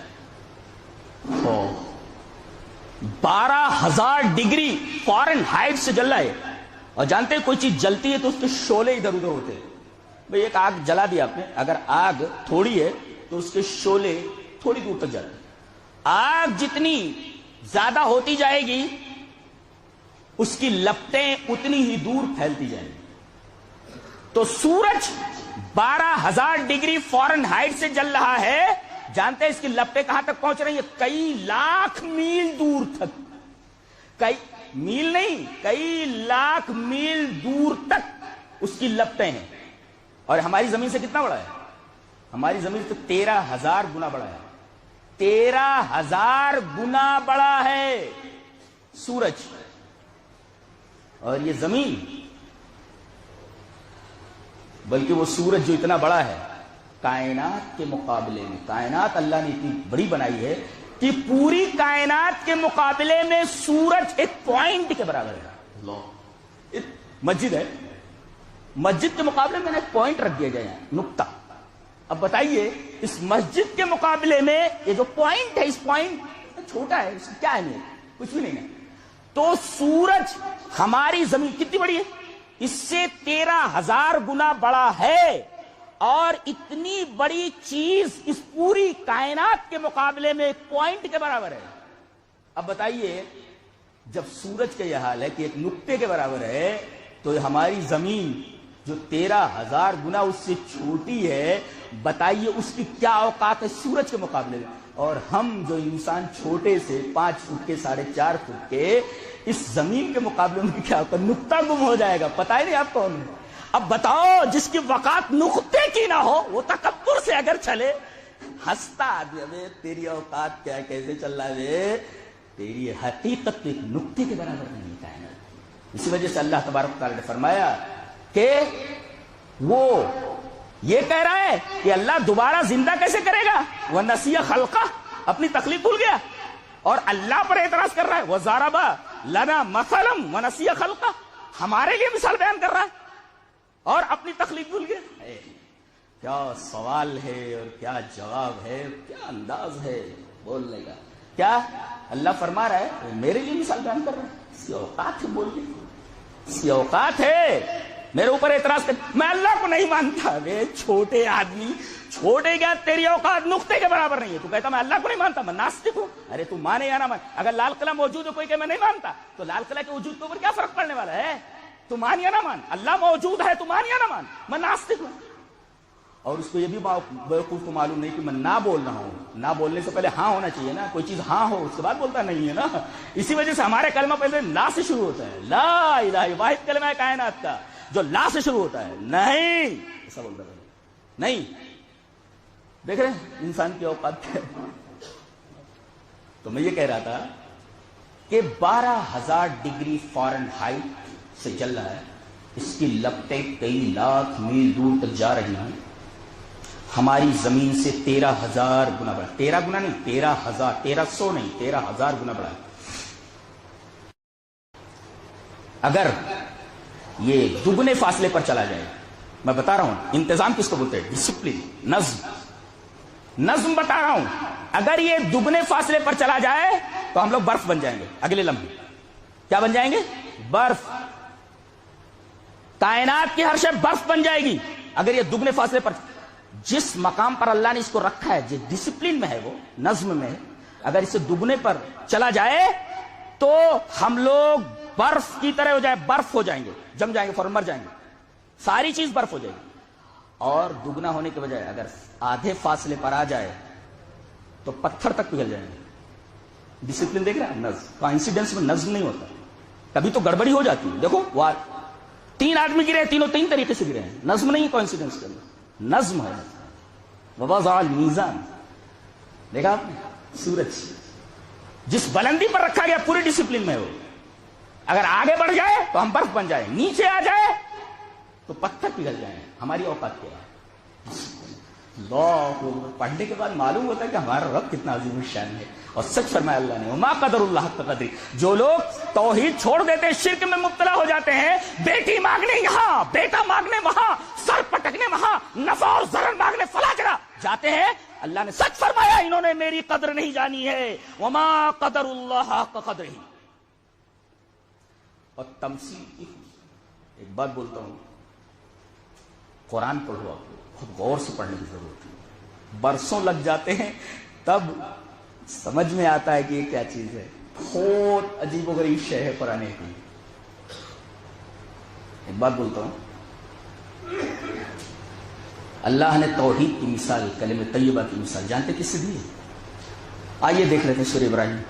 12,000 ڈگری فارن ہائٹ سے جل رہا ہے. اور جانتے ہیں کوئی چیز جلتی ہے تو اس کے شعلے ادھر ادھر ہوتے ہیں. بھئی ایک آگ جلا دی آپ نے، اگر آگ تھوڑی ہے تو اس کے شعلے تھوڑی دور تک جاتے ہیں. آگ جتنی زیادہ ہوتی جائے گی اس کی لپٹیں اتنی ہی دور پھیلتی جائیں گی. تو سورج 12,000 ڈگری فارن ہائٹ سے جل رہا ہے. جانتے ہیں اس کی لپٹیں کہاں تک پہنچ رہی ہیں؟ کئی لاکھ میل دور تک. کئی میل نہیں، کئی لاکھ میل دور تک اس کی لپٹیں ہیں. اور ہماری زمین سے کتنا بڑا ہے؟ ہماری زمین سے 13,000 گنا بڑا ہے. 13,000 گنا بڑا ہے سورج. اور یہ زمین، بلکہ وہ سورج جو اتنا بڑا ہے کائنات کے مقابلے میں، کائنات اللہ نے اتنی بڑی بنائی ہے کہ پوری کائنات کے مقابلے میں سورج ایک پوائنٹ کے برابر ہے. اللہ، مسجد ہے، مسجد کے مقابلے میں ایک پوائنٹ رکھ دیا جائے، نقطہ. اب بتائیے اس مسجد کے مقابلے میں یہ جو پوائنٹ ہے، اس پوائنٹ چھوٹا ہے، اس کی کیا اہمیت؟ کچھ بھی نہیں ہے. تو سورج ہماری زمین کتنی بڑی ہے؟ اس سے 13,000 گنا بڑا ہے. اور اتنی بڑی چیز اس پوری کائنات کے مقابلے میں ایک پوائنٹ کے برابر ہے. اب بتائیے جب سورج کا یہ حال ہے کہ ایک نقطے کے برابر ہے تو ہماری زمین جو 13,000 گنا اس سے چھوٹی ہے، بتائیے اس کی کیا اوقات ہے سورج کے مقابلے میں. اور ہم جو انسان چھوٹے سے 5 فٹ کے 4.5 فٹ کے، اس زمین کے مقابلے میں کیا ہوتا ہے؟ نقطہ گم ہو جائے گا. پتہ ہی نہیں آپ کون ہے. اب بتاؤ جس کی وقات نقطے کی نہ ہو وہ تکبر سے اگر چلے، ہنستا آدمی، ابے تیری اوقات کیا، کیسے چل رہا ہے، تیری حقیقت ایک نقطے کے برابر نہیں ہے. اسی وجہ سے اللہ تبارک تعالی نے فرمایا کہ وہ یہ کہہ رہا ہے کہ اللہ دوبارہ زندہ کیسے کرے گا؟ وَنَسِيَ خَلْقَهُ، اپنی تخلیق بھول گیا. اور اللہ پر اعتراض کر رہا ہے، وَضَرَبَ لَنَا مَثَلًا وَنَسِيَ خَلْقَهُ، ہمارے لیے مثال بیان کر رہا ہے اور اپنی تخلیق بھول گیا. کیا سوال ہے اور کیا جواب ہے، کیا انداز ہے بولنے کا. کیا اللہ فرما رہا ہے میرے لیے مثال بیان کر رہا ہے؟ اس کی اوقات ہے بولنے کی، اس کی اوقات ہے میرے اوپر اعتراض کر. میں اللہ کو نہیں مانتا. وے چھوٹے آدمی، چھوٹے کیا، تیری اوقات نقطے کے برابر نہیں ہے. تو کہتا میں اللہ کو نہیں مانتا، میں ناستک ہوں. ارے تو مانے یا نہ مانے، اگر لال قلعہ موجود ہے کوئی کہ میں نہیں مانتا، تو لال قلعہ کے وجود کے اوپر کیا فرق پڑنے والا ہے؟ تو مان یا نہ مان، اللہ موجود ہے تو مان یا نہ مان، میں ناستک ہوں. اور اس کو یہ بھی بیوقوف کو معلوم نہیں کہ میں نہ بول رہا ہوں. نہ بولنے سے پہلے ہاں ہونا چاہیے نا، کوئی چیز ہاں ہو اس کے بعد بولتا نہیں ہے نا. اسی وجہ سے ہمارے کلمہ پہلے لا سے شروع ہوتا ہے. لا الہ، واحد کلمہ ہے کائنات کا جو لا سے شروع ہوتا ہے. نہیں ایسا بولتا ہے نہیں. دیکھ رہے ہیں انسان کی اوقات کیا ہے. تو میں یہ کہہ رہا تھا کہ 12,000 ڈگری فارن ہائٹ سے چل رہا ہے. اس کی لپٹیں کئی لاکھ میل دور تک جا رہی ہیں. ہماری زمین سے 13,000 گنا بڑا. 13 گنا نہیں، 13,000، 1300 نہیں، 13,000 گنا بڑا. اگر یہ دگنے فاصلے پر چلا جائے، میں بتا رہا ہوں انتظام کس کو بولتے ہیں؟ ڈسپلن، نظم بتا رہا ہوں. اگر یہ دگنے فاصلے پر چلا جائے تو ہم لوگ برف بن جائیں گے اگلے لمحے. کیا بن جائیں گے؟ برف. کائنات کی ہر شے برف بن جائے گی اگر یہ دگنے فاصلے پر. جس مقام پر اللہ نے اس کو رکھا ہے، جس ڈسپلن میں ہے، وہ نظم میں ہے، اگر اسے دگنے پر چلا جائے تو ہم لوگ برف کی طرح ہو جائے، برف ہو جائیں گے، جم جائیں گے، فوراً مر جائیں گے، ساری چیز برف ہو جائے گی. اور دگنا ہونے کے بجائے اگر آدھے فاصلے پر آ جائے تو پتھر تک پگھل جائیں گے. ڈسپلن دیکھ رہے ہیں، نظم. کوانسیڈنس میں نظم نہیں ہوتا، کبھی تو گڑبڑی ہو جاتی ہے. دیکھو وہ 3 آدمی گرے، تینوں 3 طریقے سے گرے ہیں. نظم نہیں کوانسیڈنس کے اندر، نظم ہے. ووضع المیزان، دیکھا آپ نے؟ سورج جس بلندی پر رکھا گیا پوری ڈسپلن میں ہو، اگر آگے بڑھ جائے تو ہم برف بن جائیں، نیچے آ جائے تو پتھر پگھل جائیں. ہماری اوقات کیا ہے؟ اللہ پڑھنے کے بعد معلوم ہوتا ہے کہ ہمارا رب کتنا عظیم الشان ہے. اور سچ فرمایا اللہ نے، وما قدر اللہ حق قدری. جو لوگ توحید چھوڑ دیتے ہیں، شرک میں مبتلا ہو جاتے ہیں، بیٹی مانگنے یہاں، بیٹا مانگنے وہاں، سر پٹکنے وہاں، نفع اور ضرر مانگنے فلاں جگہ جاتے ہیں، اللہ نے سچ فرمایا انہوں نے میری قدر نہیں جانی ہے. وما قدر اللہ حق قدری. اور تمثیل کی ایک بات بولتا ہوں، قرآن پڑھو، آپ کو بہت غور سے پڑھنے کی ضرورت ہے. برسوں لگ جاتے ہیں تب سمجھ میں آتا ہے کہ یہ کیا چیز ہے. بہت عجیب و غریب شے ہے قرآن حکیم. ایک بات بولتا ہوں، اللہ نے توحید کی مثال، کلمہ طیبہ کی مثال جانتے کس سے دی ہے؟ آئیے دیکھ لیتے ہیں سورہ ابراہیم.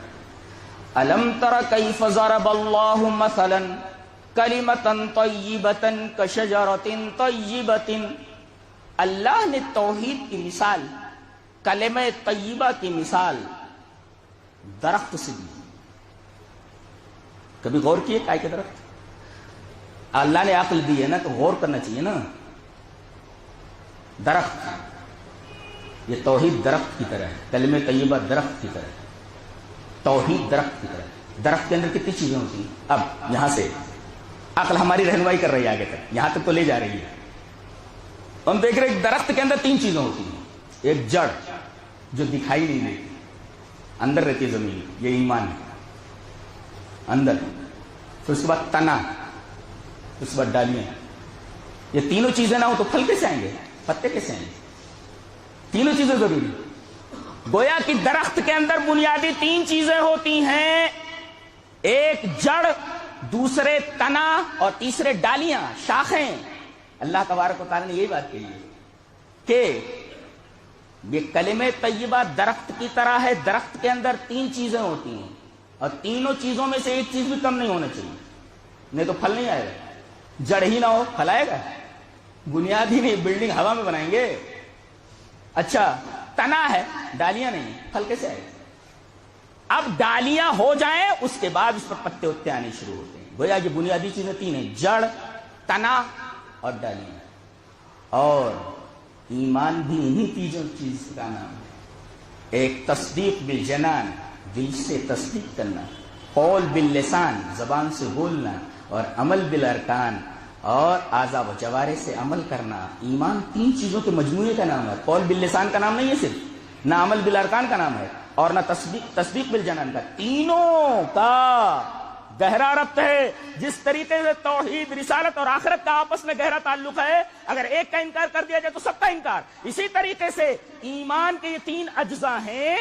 الم تر کیف ضرب اللہ مثلا کلمۃ طیبۃ کشجرۃ طیبۃ. اللہ نے توحید کی مثال، کلمہ طیبہ کی مثال درخت سے دی. کبھی غور کیے کائے کے درخت؟ اللہ نے عقل دی ہے نا تو غور کرنا چاہیے نا. درخت، یہ توحید درخت کی طرح ہے، کلمہ طیبہ درخت کی طرح ہے، توحید درخت کی طرح ہے. درخت کے اندر کتنی چیزیں ہوتی ہیں؟ اب یہاں سے عقل ہماری رہنمائی کر رہی ہے آگے تک، یہاں تک تو لے جا رہی ہے. ہم دیکھ رہے ہیں درخت کے اندر 3 چیزیں ہوتی ہیں. ایک جڑ جو دکھائی نہیں دیتی، اندر رہتی ہے زمین، یہ ایمان ہے اندر. پھر اس کے بعد تنا، اس کے بعد ڈالیاں. یہ تینوں چیزیں نہ ہو تو پھل کیسے آئیں گے، پتے کیسے آئیں گے؟ تینوں چیزیں ضروری. گویا کہ درخت کے اندر بنیادی 3 چیزیں ہوتی ہیں، ایک جڑ، دوسرے تنا اور تیسرے ڈالیاں، شاخیں. اللہ تبارک و تعالی نے یہی بات کہی ہے کہ یہ کلمہ طیبہ درخت کی طرح ہے. درخت کے اندر 3 چیزیں ہوتی ہیں اور تینوں چیزوں میں سے ایک چیز بھی کم نہیں ہونا چاہیے، نہیں تو پھل نہیں آئے گا. جڑ ہی نہ ہو پھل آئے گا؟ بنیاد ہی نہیں، بلڈنگ ہوا میں بنائیں گے. اچھا تنا ہے، ڈالیاں نہیں، پھل کیسے آئے گا؟ اب ڈالیاں ہو جائیں اس کے بعد اس پر پتے وتے آنے شروع ہوتے ہیں. گویا یہ بنیادی چیزیں 3 ہیں، جڑ، تنا اور ڈالیاں. اور ایمان بھی انہی تینوں چیز کا نام ہے. ایک تصدیق بالجنان، دل سے تصدیق کرنا، قول باللسان، زبان سے بولنا، اور عمل بالارکان، اور اعضاء و جوارح سے عمل کرنا. ایمان 3 چیزوں کے مجموعے کا نام ہے. قول باللسان کا نام نہیں ہے صرف، نہ عمل بالارکان کا نام ہے، اور نہ تصدیق بالجنان کا. تینوں کا گہرا ربط ہے. جس طریقے سے توحید، رسالت اور آخرت کا آپس میں گہرا تعلق ہے، اگر ایک کا انکار کر دیا جائے تو سب کا انکار. اسی طریقے سے ایمان کے یہ 3 اجزاء ہیں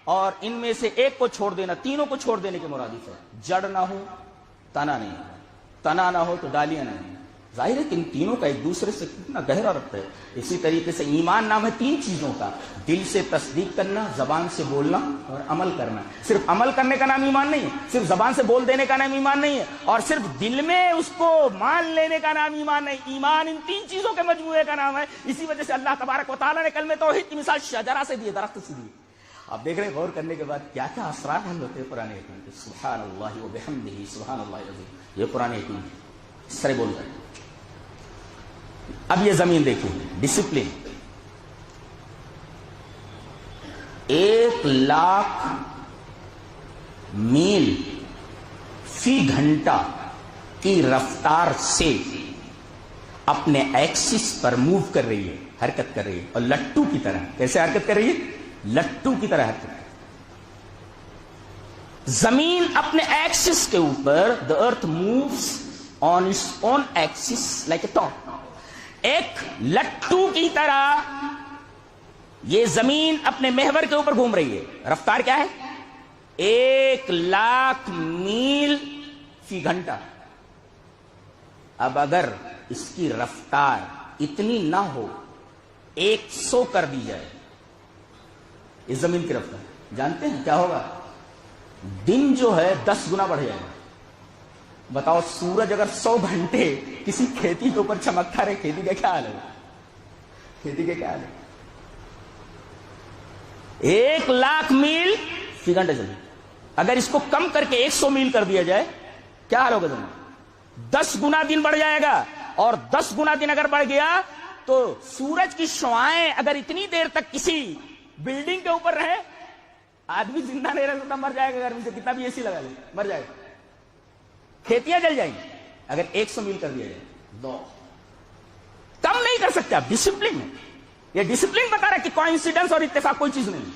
اور ان میں سے ایک کو چھوڑ دینا تینوں کو چھوڑ دینے کے مرادف ہے. جڑ نہ ہو، تنا نہیں ہو، تنا نہ ہو تو ڈالیاں نہیں. ظاہر ہے کہ ان تینوں کا ایک دوسرے سے کتنا گہرا ربط ہے. اسی طریقے سے ایمان نام ہے 3 چیزوں کا، دل سے تصدیق کرنا، زبان سے بولنا اور عمل کرنا. صرف عمل کرنے کا نام ایمان نہیں ہے، صرف زبان سے بول دینے کا نام ایمان نہیں ہے، اور صرف دل میں اس کو مان لینے کا نام ایمان نہیں. ایمان ان 3 چیزوں کے مجموعے کا نام ہے. اسی وجہ سے اللہ تبارک و تعالیٰ نے کلمہ توحید کی مثال شجرہ سے دی، درخت سے دی. آپ دیکھ رہے ہیں غور کرنے کے بعد کیا کیا اثرات حل ہوتے ہیں قرآن حکیم کے. سبحان اللہ و بحمدہ، سبحان اللہ العظیم. یہ قرآن حکیم اس طرح بولتا ہے. اب یہ زمین دیکھیں، ڈسپلن. 1,00,000 میل فی گھنٹہ کی رفتار سے اپنے ایکسس پر موو کر رہی ہے، حرکت کر رہی ہے. اور لٹو کی طرح. کیسے حرکت کر رہی ہے؟ لٹو کی طرح حرکت. زمین اپنے ایکسس کے اوپر، the earth moves on its own axis like a top. ایک لٹو کی طرح یہ زمین اپنے محور کے اوپر گھوم رہی ہے. رفتار کیا ہے؟ 1,00,000 میل فی گھنٹہ. اب اگر اس کی رفتار اتنی نہ ہو 100 کر دی جائے اس زمین کی رفتار, جانتے ہیں کیا ہوگا؟ دن جو ہے 10 گنا بڑھ جائے گا. بتاؤ سورج اگر 100 گھنٹے کسی کھیتی کے اوپر چمکتا رہے, کھیتی کا کیا حال ہے؟ کھیتی کا کیا حال ہے؟ 1,00,000 میل فی گھنٹہ چلے. اگر اس کو کم کر کے 100 میل کر دیا جائے کیا حال ہوگا زمین؟ 10 گنا دن بڑھ جائے گا. اور 10 گنا دن اگر بڑھ گیا تو سورج کی شعاعیں اگر اتنی دیر تک کسی بلڈنگ کے اوپر رہے, آدمی زندہ نہیں رہ سکتا, مر جائے گا گرمی سے, کتنا بھی اے سی لگا لے مر جائے گا. کھیتیاں جل جائیں گی اگر 100 میل کر دیا جائے. دو کم نہیں کر سکتے آپ. ڈسپلن ہے یہ, ڈسپلن بتا رہا کہ کوئنسیڈنس اور اتفاق کوئی چیز نہیں.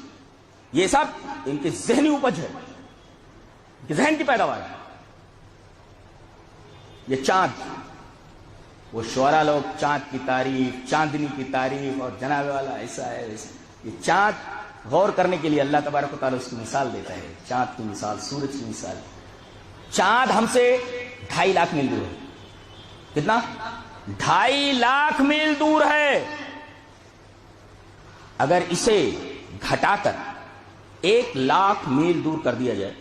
یہ سب ان کی ذہنی اپج ہے, ان کی ذہن کی پیداوار ہے. یہ چاند, وہ شعرا لوگ چاند کی تعریف, چاندنی کی تعریف, اور جناب والا ایسا ہے ویسا. یہ چاند غور کرنے کے لیے اللہ تبارک و تعالیٰ اس کی مثال دیتا ہے. چاند کی مثال, سورج کی مثال. چاند ہم سے 2.5 لاکھ میل دور ہے. کتنا؟ 2.5 لاکھ میل دور ہے. اگر اسے گھٹا کر 1,00,000 میل دور کر دیا جائے,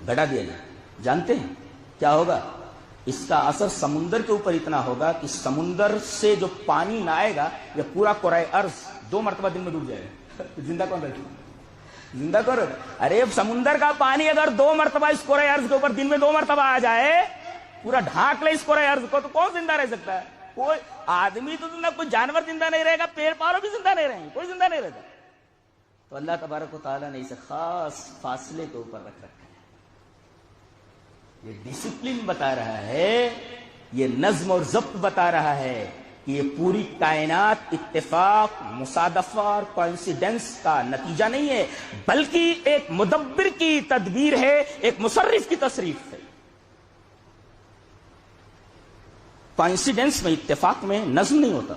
گھٹا دیا جائے, جانتے ہیں کیا ہوگا؟ اس کا اثر سمندر کے اوپر اتنا ہوگا کہ سمندر سے جو پانی نہ آئے گا یہ پورا کرۂ ارض 2 مرتبہ دن میں ڈوب جائے گا. زندہ کون رہے گا؟ زندہ کون رہے گا؟ ارے سمندر کا پانی اگر 2 مرتبہ اس کرۂ ارض کے اوپر دن میں 2 مرتبہ آ جائے, پورا ڈھانک لے اس کرۂ ارض کو, تو کون زندہ رہ سکتا ہے؟ کوئی آدمی تو زندہ, کوئی جانور زندہ نہیں رہے گا, پیڑ پودے بھی زندہ نہیں رہیں گے, کوئی زندہ نہیں رہتا. تو اللہ تبارک و تعالیٰ نے اسے خاص فاصلے کے اوپر رکھ رکھا ہے. یہ ڈسپلن بتا رہا ہے, یہ نظم اور ضبط بتا رہا ہے کہ یہ پوری کائنات اتفاق, مصادفہ اور کوئنسیڈنس کا نتیجہ نہیں ہے, بلکہ ایک مدبر کی تدبیر ہے, ایک مصرف کی تصریف ہے. کوئنسیڈنس میں, اتفاق میں نظم نہیں ہوتا,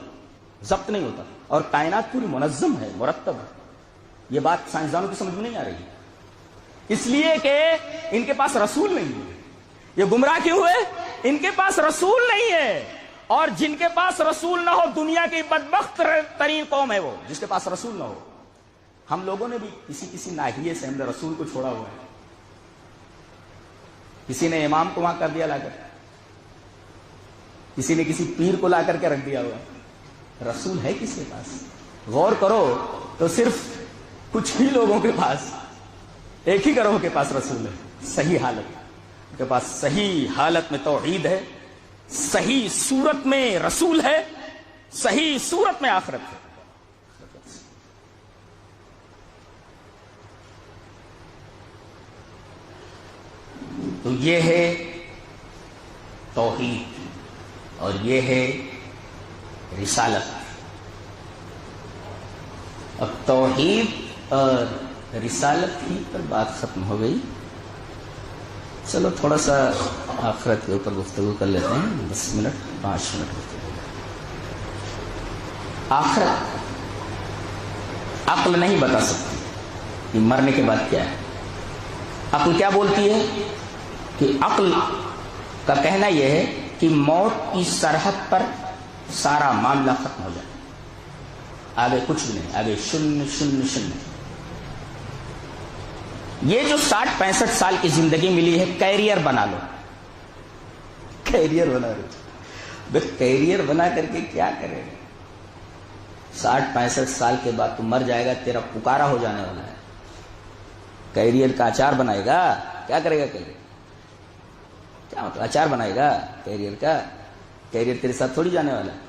ضبط نہیں ہوتا, اور کائنات پوری منظم ہے, مرتب ہے. یہ بات سائنسدانوں کی سمجھ میں نہیں آ رہی, اس لیے کہ ان کے پاس رسول نہیں ہے. یہ گمراہ کیوں ہوئے؟ ان کے پاس رسول نہیں ہے, اور جن کے پاس رسول نہ ہو دنیا کی بدبخت ترین قوم ہے وہ, جس کے پاس رسول نہ ہو. ہم لوگوں نے بھی کسی ناحیے سے ہم نے رسول کو چھوڑا ہوا ہے. کسی نے امام کو وہاں کر دیا لا کر, کسی نے کسی پیر کو لا کر کے رکھ دیا ہوا ہے. رسول ہے کس کے پاس؟ غور کرو تو صرف کچھ ہی لوگوں کے پاس, ایک ہی گروہ کے پاس رسول ہے. صحیح حالت کے پاس, صحیح حالت میں توحید ہے, صحیح صورت میں رسول ہے, صحیح صورت میں آخرت ہے. تو یہ ہے توحید اور یہ ہے رسالت. اب توحید اور رسالت ہی پر بات ختم ہو گئی. چلو تھوڑا سا آخرت کے اوپر گفتگو کر لیتے ہیں, 10 منٹ 5 منٹ. آخرت عقل نہیں بتا سکتی کہ مرنے کے بعد کیا ہے. عقل کیا بولتی ہے؟ کہ عقل کا کہنا یہ ہے کہ موت کی سرحد پر سارا معاملہ ختم ہو جائے, آگے کچھ بھی نہیں, آگے شن شن شن. یہ جو 60-65 سال کی زندگی ملی ہے, کیریئر بنا لو. کیریئر بنا لو. بس کیریئر بنا کر کے کیا کرے گا؟ 60-65 سال کے بعد تو مر جائے گا, تیرا پکارا ہو جانے والا ہے. کیریئر کا اچار بنائے گا, کیا کرے گا کیریئر؟ کیا مطلب اچار بنائے گا کیریئر کا؟ کیریئر تیرے ساتھ تھوڑی جانے والا ہے.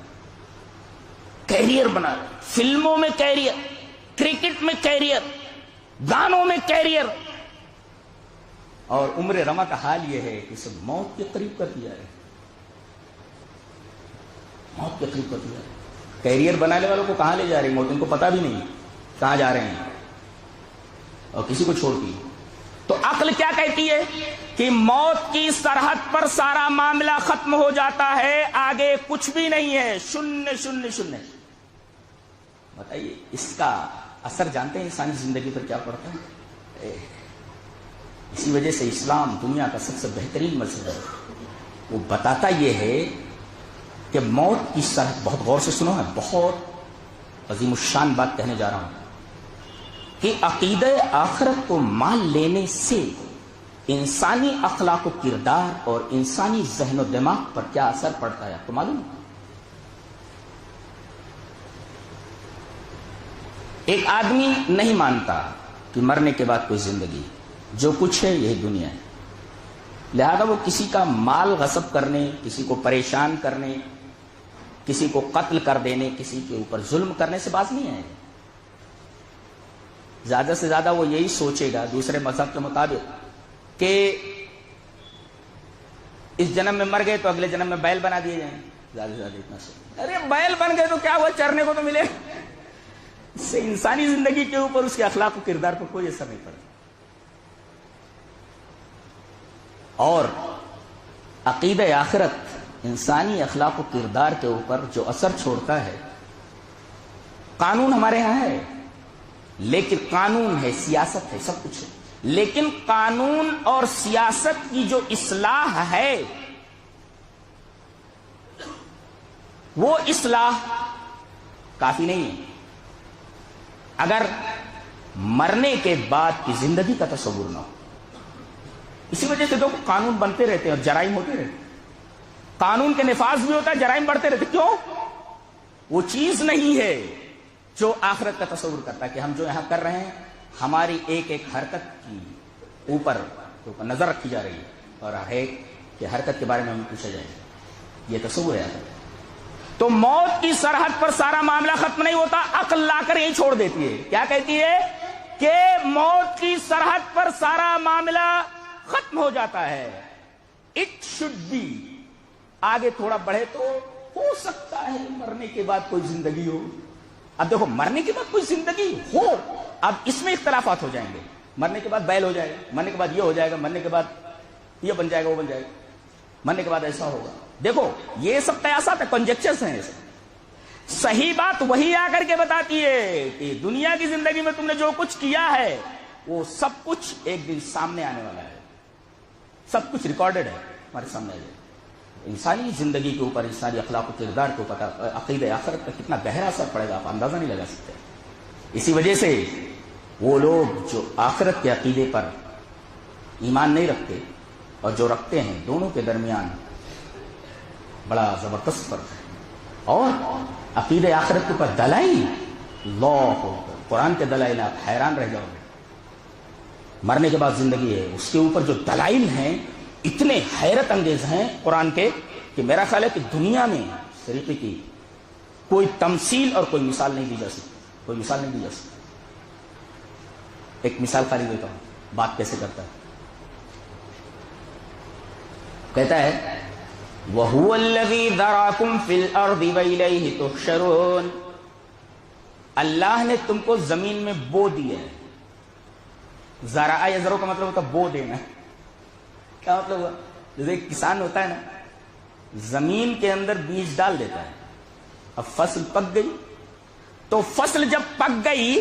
کیریئر بنا لو. فلموں میں کیریئر, کرکٹ میں کیریئر, گانوں میں کیریئر. اور عمر رما کا حال یہ ہے کہ سب موت کے قریب کر دیا ہے, موت کے قریب کر دیا ہے. کیریئر بنانے والوں کو کہاں لے جا رہی موت, ان کو پتا بھی نہیں کہاں جا رہے ہیں, اور کسی کو چھوڑتی. تو عقل کیا کہتی ہے کہ موت کی سرحد پر سارا معاملہ ختم ہو جاتا ہے, آگے کچھ بھی نہیں ہے, شن شن شن. بتائیے اس کا اثر جانتے ہیں انسانی زندگی پر کیا پڑتا ہے؟ اسی وجہ سے اسلام دنیا کا سب سے بہترین مذہب ہے. وہ بتاتا یہ ہے کہ موت کی سرحد، بہت غور سے سنو ہے، بہت عظیم الشان بات کہنے جا رہا ہوں، کہ عقیدہ آخرت کو مان لینے سے انسانی اخلاق و کردار اور انسانی ذہن و دماغ پر کیا اثر پڑتا ہے آپ کو معلوم ہے؟ ایک آدمی نہیں مانتا کہ مرنے کے بعد کوئی زندگی، جو کچھ ہے یہی دنیا ہے، لہذا وہ کسی کا مال غصب کرنے، کسی کو پریشان کرنے، کسی کو قتل کر دینے، کسی کے اوپر ظلم کرنے سے باز نہیں ہے. زیادہ سے زیادہ وہ یہی سوچے گا دوسرے مذہب کے مطابق کہ اس جنم میں مر گئے تو اگلے جنم میں بیل بنا دیے جائیں. زیادہ سے زیادہ اتنا سوچ، ارے بیل بن گئے تو کیا ہوا، چرنے کو تو ملے. اس سے انسانی زندگی کے اوپر، اس کے اخلاق و کردار پر کوئی اثر نہیں پڑتا. اور عقیدہ آخرت انسانی اخلاق و کردار کے اوپر جو اثر چھوڑتا ہے، قانون ہمارے ہاں ہے، لیکن قانون ہے، سیاست ہے، سب کچھ ہے، لیکن قانون اور سیاست کی جو اصلاح ہے وہ اصلاح کافی نہیں ہے اگر مرنے کے بعد کی زندگی کا تصور نہ ہو. اسی وجہ سے تو قانون بنتے رہتے ہیں اور جرائم ہوتے رہتے ہیں. قانون کے نفاذ بھی ہوتا ہے، جرائم بڑھتے رہتے. کیوں؟ وہ چیز نہیں ہے جو آخرت کا تصور کرتا ہے کہ ہم جو یہاں کر رہے ہیں ہماری ایک ایک حرکت کی اوپر نظر رکھی جا رہی ہے اور ہے کہ حرکت کے بارے میں ہمیں پوچھا جائے. یہ تصور ہے. تو موت کی سرحد پر سارا معاملہ ختم نہیں ہوتا، عقل لا کر یہی چھوڑ دیتی ہے. کیا کہتی ہے؟ کہ موت کی سرحد پر سارا معاملہ ختم ہو جاتا ہے. It should be. آگے تھوڑا بڑھے تو ہو سکتا ہے مرنے کے بعد کوئی زندگی ہو. اب دیکھو، مرنے کے بعد کوئی زندگی ہو، اب اس میں اختلافات ہو جائیں گے. مرنے کے بعد بیل ہو جائے گا، مرنے کے بعد یہ ہو جائے گا، مرنے کے بعد یہ بن جائے گا، وہ بن جائے گا، مرنے کے بعد ایسا ہوگا. دیکھو یہ سب قیاسات ہیں، کنجیکچرز ہیں. صحیح بات وہی آ کر کے بتاتی ہے کہ دنیا کی زندگی میں تم نے جو کچھ کیا ہے وہ سب کچھ ایک دن سامنے آنے والا ہے. سب کچھ ریکارڈڈ ہے ہمارے سامنے آ جائے. انسانی زندگی کے اوپر، انسانی اخلاق و کردار کے اوپر عقیدہ آخرت کا کتنا گہرا اثر پڑے گا آپ اندازہ نہیں لگا سکتے. اسی وجہ سے وہ لوگ جو آخرت کے عقیدے پر ایمان نہیں رکھتے اور جو رکھتے ہیں، دونوں کے درمیان بڑا زبردست فرق ہے. اور عقیدہ آخرت کے اوپر دلائل، اللہ قرآن کے دلائل آپ حیران رہ جاؤ گے. مرنے کے بعد زندگی ہے، اس کے اوپر جو دلائل ہیں اتنے حیرت انگیز ہیں قرآن کے کہ میرا خیال ہے کہ دنیا میں اس طریقے کی کوئی تمثیل اور کوئی مثال نہیں دی جا سکتی. کوئی مثال نہیں دی جا سکتی. ایک مثال خالی دیتا ہوں، بات کیسے کرتا ہے. کہتا ہے وَهُوَ الَّذِي ذَرَاكُمْ فِي الْأَرْضِ وَإِلَيْهِ تُحْشَرُونَ. اللہ نے تم کو زمین میں بو دیا ہے. زرع یزرو کا مطلب ہوتا ہے بو دینا. کیا مطلب ہوا؟ جیسے ایک کسان ہوتا ہے نا، زمین کے اندر بیج ڈال دیتا ہے، اب فصل پک گئی، تو فصل جب پک گئی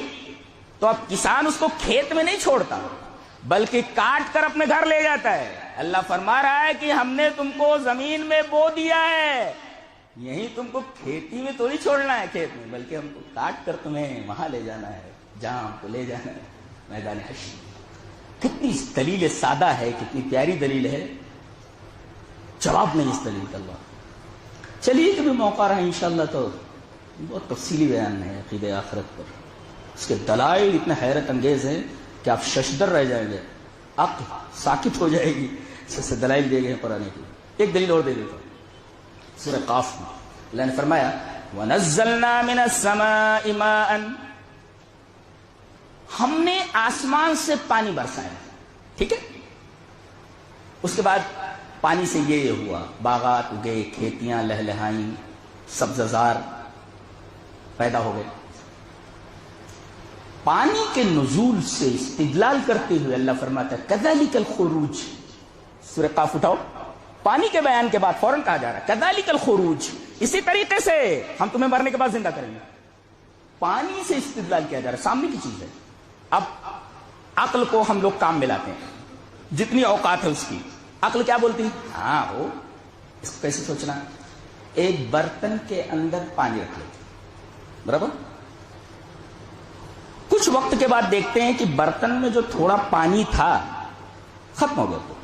تو اب کسان اس کو کھیت میں نہیں چھوڑتا بلکہ کاٹ کر اپنے گھر لے جاتا ہے. اللہ فرما رہا ہے کہ ہم نے تم کو زمین میں بو دیا ہے، یہیں تم کو کھیتی میں تو نہیں چھوڑنا ہے کھیت میں، بلکہ ہم کو کاٹ کر تمہیں وہاں لے جانا ہے جہاں ہم کو لے جانا ہے، میدان حشر. کتنی دلیل سادہ ہے، کتنی پیاری دلیل ہے، جواب نہیں اس دلیل کا. اللہ چلیے کبھی موقع رہا انشاءاللہ تو بہت تفصیلی بیان ہے عقیدہ آخرت پر. اس کے دلائل اتنے حیرت انگیز ہیں کہ آپ ششدر رہ جائیں گے، عقل ساکت ہو جائے گی. سے دلائل دیے گئے ہیں قرآن کی. ایک دلیل اور دے دیتا ہوں. سورہ قاف میں اللہ نے فرمایا وَنَزَّلْنَا مِنَ السَّمَاءِ مَاءً. ہم نے آسمان سے پانی برسایا. ٹھیک ہے، اس کے بعد پانی سے یہ ہوا، باغات اگے، کھیتیاں لہلہائیں، سبززار پیدا ہو گئے. پانی کے نزول سے استدلال کرتے ہوئے اللہ فرماتا ہے کذالک الخروج. سورہ قاف اٹھاؤ، پانی کے بیان کے بعد فوراً کہا جا رہا ہے کذالک الخروج، اسی طریقے سے ہم تمہیں مرنے کے بعد زندہ کریں گے. پانی سے استدلال کیا جا رہا ہے، سامنے کی چیز ہے. اب عقل کو ہم لوگ کام میں لاتے ہیں. جتنی اوقات ہے اس کی. عقل کیا بولتی؟ ہاں ہو. اس کو کیسے سوچنا؟ ایک برتن کے اندر پانی رکھ لیتے، برابر. کچھ وقت کے بعد دیکھتے ہیں کہ برتن میں جو تھوڑا پانی تھا ختم ہو گیا، تو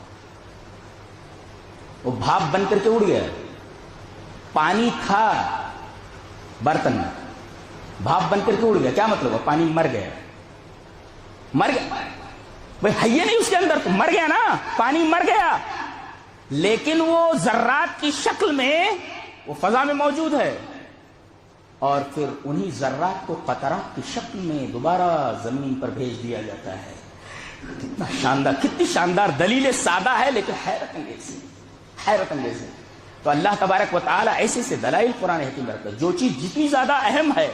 وہ بھاپ بن کر کے اڑ گیا. پانی تھا برتن میں، بھاپ بن کر کے اڑ گیا. کیا مطلب ہے؟ پانی مر گیا. مر گیا بھائی، ہے یہ نہیں اس کے اندر، تو مر گیا نا. پانی مر گیا، لیکن وہ ذرات کی شکل میں وہ فضا میں موجود ہے، اور پھر انہی ذرات کو قطرات کی شکل میں دوبارہ زمین پر بھیج دیا جاتا ہے. کتنا شاندار، کتنی شاندار دلیل سادہ ہے لیکن حیرت انگیز ہے، حیرت انگیز ہے. تو اللہ تبارک و تعالی ایسے سے دلائل قرآن حکیم میں رکھتا ہے. جو چیز جتنی زیادہ اہم ہے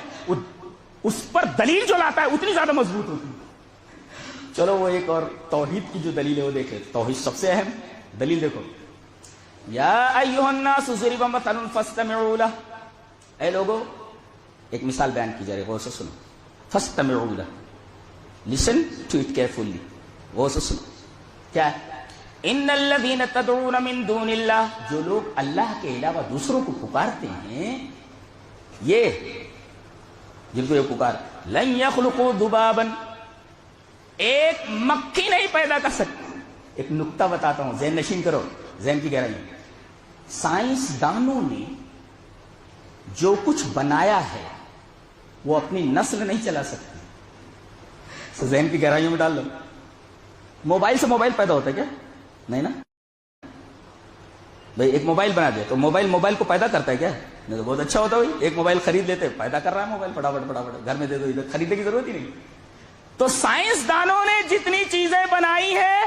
اس پر دلیل جو لاتا ہے اتنی زیادہ مضبوط ہوتی ہے. چلو وہ ایک اور توحید کی جو دلیل ہے وہ دیکھیں. توحید سب سے اہم دلیل دیکھو. یا ایھا الناس ضرب مثل فاستمعوا له. اے لوگو، ایک مثال بیان کی جا رہی ہے، غور سے سنو. فاستمعوا له، listen to it carefully. غور سے سنو. کیا؟ ان الذین تدعون من دون اللہ، جو لوگ اللہ کے علاوہ دوسروں کو پکارتے ہیں، یہ جن کو یہ پکار، لن یخلقوا ذبابا، ایک مکھی نہیں پیدا کر سکتے. ایک نکتہ بتاتا ہوں، ذہن نشین کرو، ذہن کی گہرائی میں. سائنس دانوں نے جو کچھ بنایا ہے وہ اپنی نسل نہیں چلا سکتی. ذہن کی گہرائیوں میں ڈال لو. موبائل سے موبائل پیدا ہوتا ہے کیا؟ نہیں نا. بھائی ایک موبائل بنا دیا تو موبائل کو پیدا کرتا ہے کیا؟ نہیں. تو بہت اچھا ہوتا ہے بھائی، ایک موبائل خرید لیتے، پیدا کر رہا ہے موبائل، فٹافٹ گھر میں دے دو، ادھر خریدنے کی ضرورت ہی نہیں. تو سائنسدانوں نے جتنی چیزیں بنائی ہیں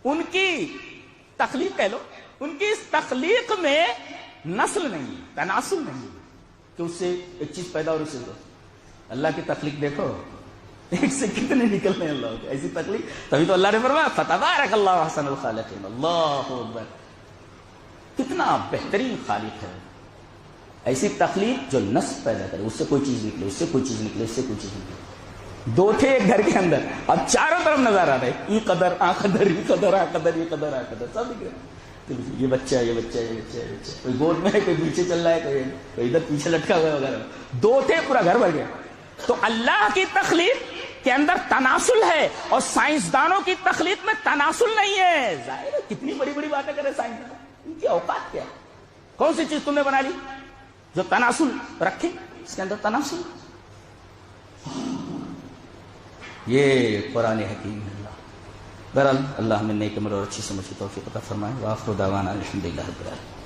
ان کی تخلیق کہہ لو، ان کی اس تخلیق میں نسل نہیں، تناسل نہیں کہ اس سے ایک چیز پیدا اور اس سے دو. اللہ کی تخلیق دیکھو، ایک سے کتنے نکلنے ہیں اللہ کے، ایسی تخلیق. تبھی تو اللہ نے فرمایا فتبارک اللہ احسن الخالقین. اللہ اکبر، کتنا بہترین خالق ہے. ایسی تخلیق جو نسل پیدا کرے، اس سے کوئی چیز نکلے، اس سے کوئی چیز نکلے، اس سے کوئی چیز نکلے. دو تھے ایک گھر کے اندر، اب چاروں طرف نظر آ رہے، ای قدر آ قدر، ای قدر آ قدر، ای قدر آ قدر، سب دکھ رہے. یہ بچہ ہے، یہ بچہ ہے، یہ بچہ ہے، یہ بچہ ہے. کوئی گود میں ہے، کوئی پیچھے چل رہا ہے، کوئی ادھر پیچھے لٹکا ہوا ہے وغیرہ. دو تھے، پورا گھر بھر گیا. تو اللہ کی تخلیق کے اندر تناسل ہے اور سائنسدانوں کی تخلیق میں تناسل نہیں ہے. ظاہر ہے کتنی بڑی بڑی باتیں کرے سائنسدان، ان کی اوقات کیا ہے؟ کون سی چیز تم نے بنا لی جو تناسل رکھے؟ اس کے اندر تناسل. یہ قرآن حکیم ہے. بہرحال اللہ ہمیں نیک عمل اور اچھی سمجھ کی توفیق عطا فرمائے. وآخر دعوانا الحمدللہ رب العالمین.